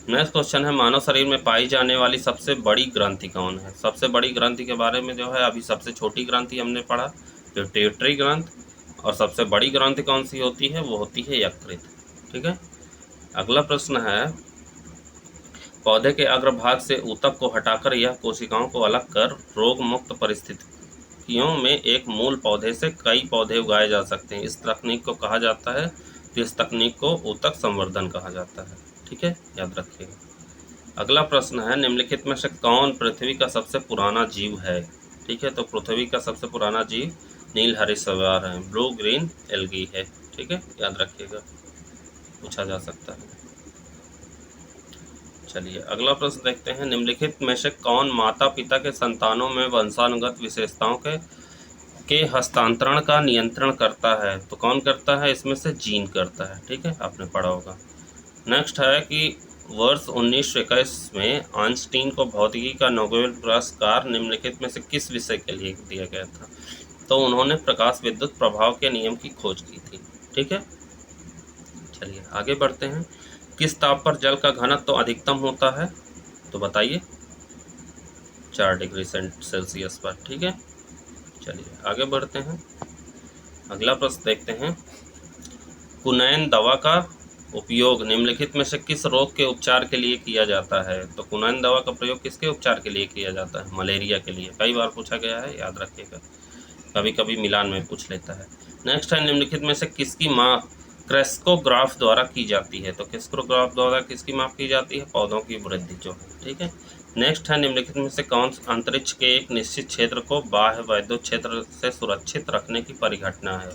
[SPEAKER 1] नेक्स्ट क्वेश्चन है, मानव शरीर में पाई जाने वाली सबसे बड़ी ग्रंथि कौन है? सबसे बड़ी ग्रंथि के बारे में जो है अभी सबसे छोटी ग्रंथि हमने पढ़ा, पिट्यूटरी ग्रंथ, और सबसे बड़ी ग्रंथि कौन सी होती है? वो होती है यकृत। ठीक है। अगला प्रश्न है, पौधे के अग्रभाग से ऊतक को हटाकर यह कोशिकाओं को अलग कर रोग मुक्त परिस्थितियों में एक मूल पौधे से कई पौधे उगाए जा सकते हैं। इस तकनीक को कहा जाता है, तो इस तकनीक को ऊतक संवर्धन कहा जाता है। ठीक है, याद रखिएगा। अगला प्रश्न है, निम्नलिखित में से कौन पृथ्वी का सबसे पुराना जीव है? ठीक है, तो पृथ्वी का सबसे पुराना जीव नील हरितज्वार है, ब्लू ग्रीन एल्गी है। ठीक है, याद रखिएगा, पूछा जा सकता है। चलिए अगला प्रश्न देखते हैं, निम्नलिखित में से कौन माता पिता के संतानों में वंशानुगत विशेषताओं के हस्तांतरण का नियंत्रण करता है? तो कौन करता है? इसमें से जीन करता है। ठीक है, आपने पढ़ा होगा। नेक्स्ट है कि वर्ष 1921 में आइंस्टीन को भौतिकी का नोबेल पुरस्कार निम्नलिखित में से किस विषय के लिए दिया गया था? तो उन्होंने प्रकाश विद्युत प्रभाव के नियम की खोज की थी। ठीक है। चलिए आगे बढ़ते हैं, किस ताप पर जल का घनत्व तो अधिकतम होता है? तो बताइए, 4 डिग्री सेल्सियस पर। ठीक है। चलिए आगे बढ़ते हैं, अगला प्रश्न देखते हैं, कुनैन दवा का उपयोग निम्नलिखित में से किस रोग के उपचार के लिए किया जाता है? तो कुनैन दवा का प्रयोग किसके उपचार के लिए किया जाता है? मलेरिया के लिए। कई बार पूछा गया है, याद रखिएगा, कभी कभी मिलान में पूछ लेता है। नेक्स्ट है, निम्नलिखित में से किसकी माप क्रेस्कोग्राफ द्वारा की जाती है? तो क्रेस्कोग्राफ द्वारा किसकी माप की जाती है? पौधों की वृद्धि जो है। ठीक है। नेक्स्ट है, निम्नलिखित में से कौन अंतरिक्ष के एक निश्चित क्षेत्र को बाह्य वैद्युत क्षेत्र से सुरक्षित रखने की परिघटना है?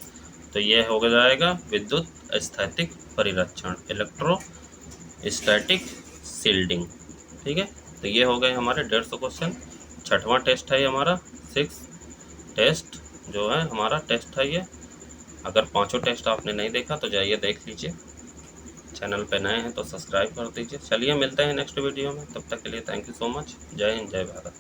[SPEAKER 1] तो यह हो जाएगा विद्युत स्थैतिक परिरक्षण, इलेक्ट्रोस्टैटिक शील्डिंग। ठीक है, तो ये हो गए हमारे 150 क्वेश्चन। 6वां टेस्ट है हमारा, 6 टेस्ट जो है हमारा टेस्ट है ये। अगर 5 टेस्ट आपने नहीं देखा तो जाइए देख लीजिए, चैनल पे नए हैं तो सब्सक्राइब कर दीजिए। चलिए मिलते हैं नेक्स्ट वीडियो में, तब तक के लिए थैंक यू सो मच। जय हिंद, जय भारत।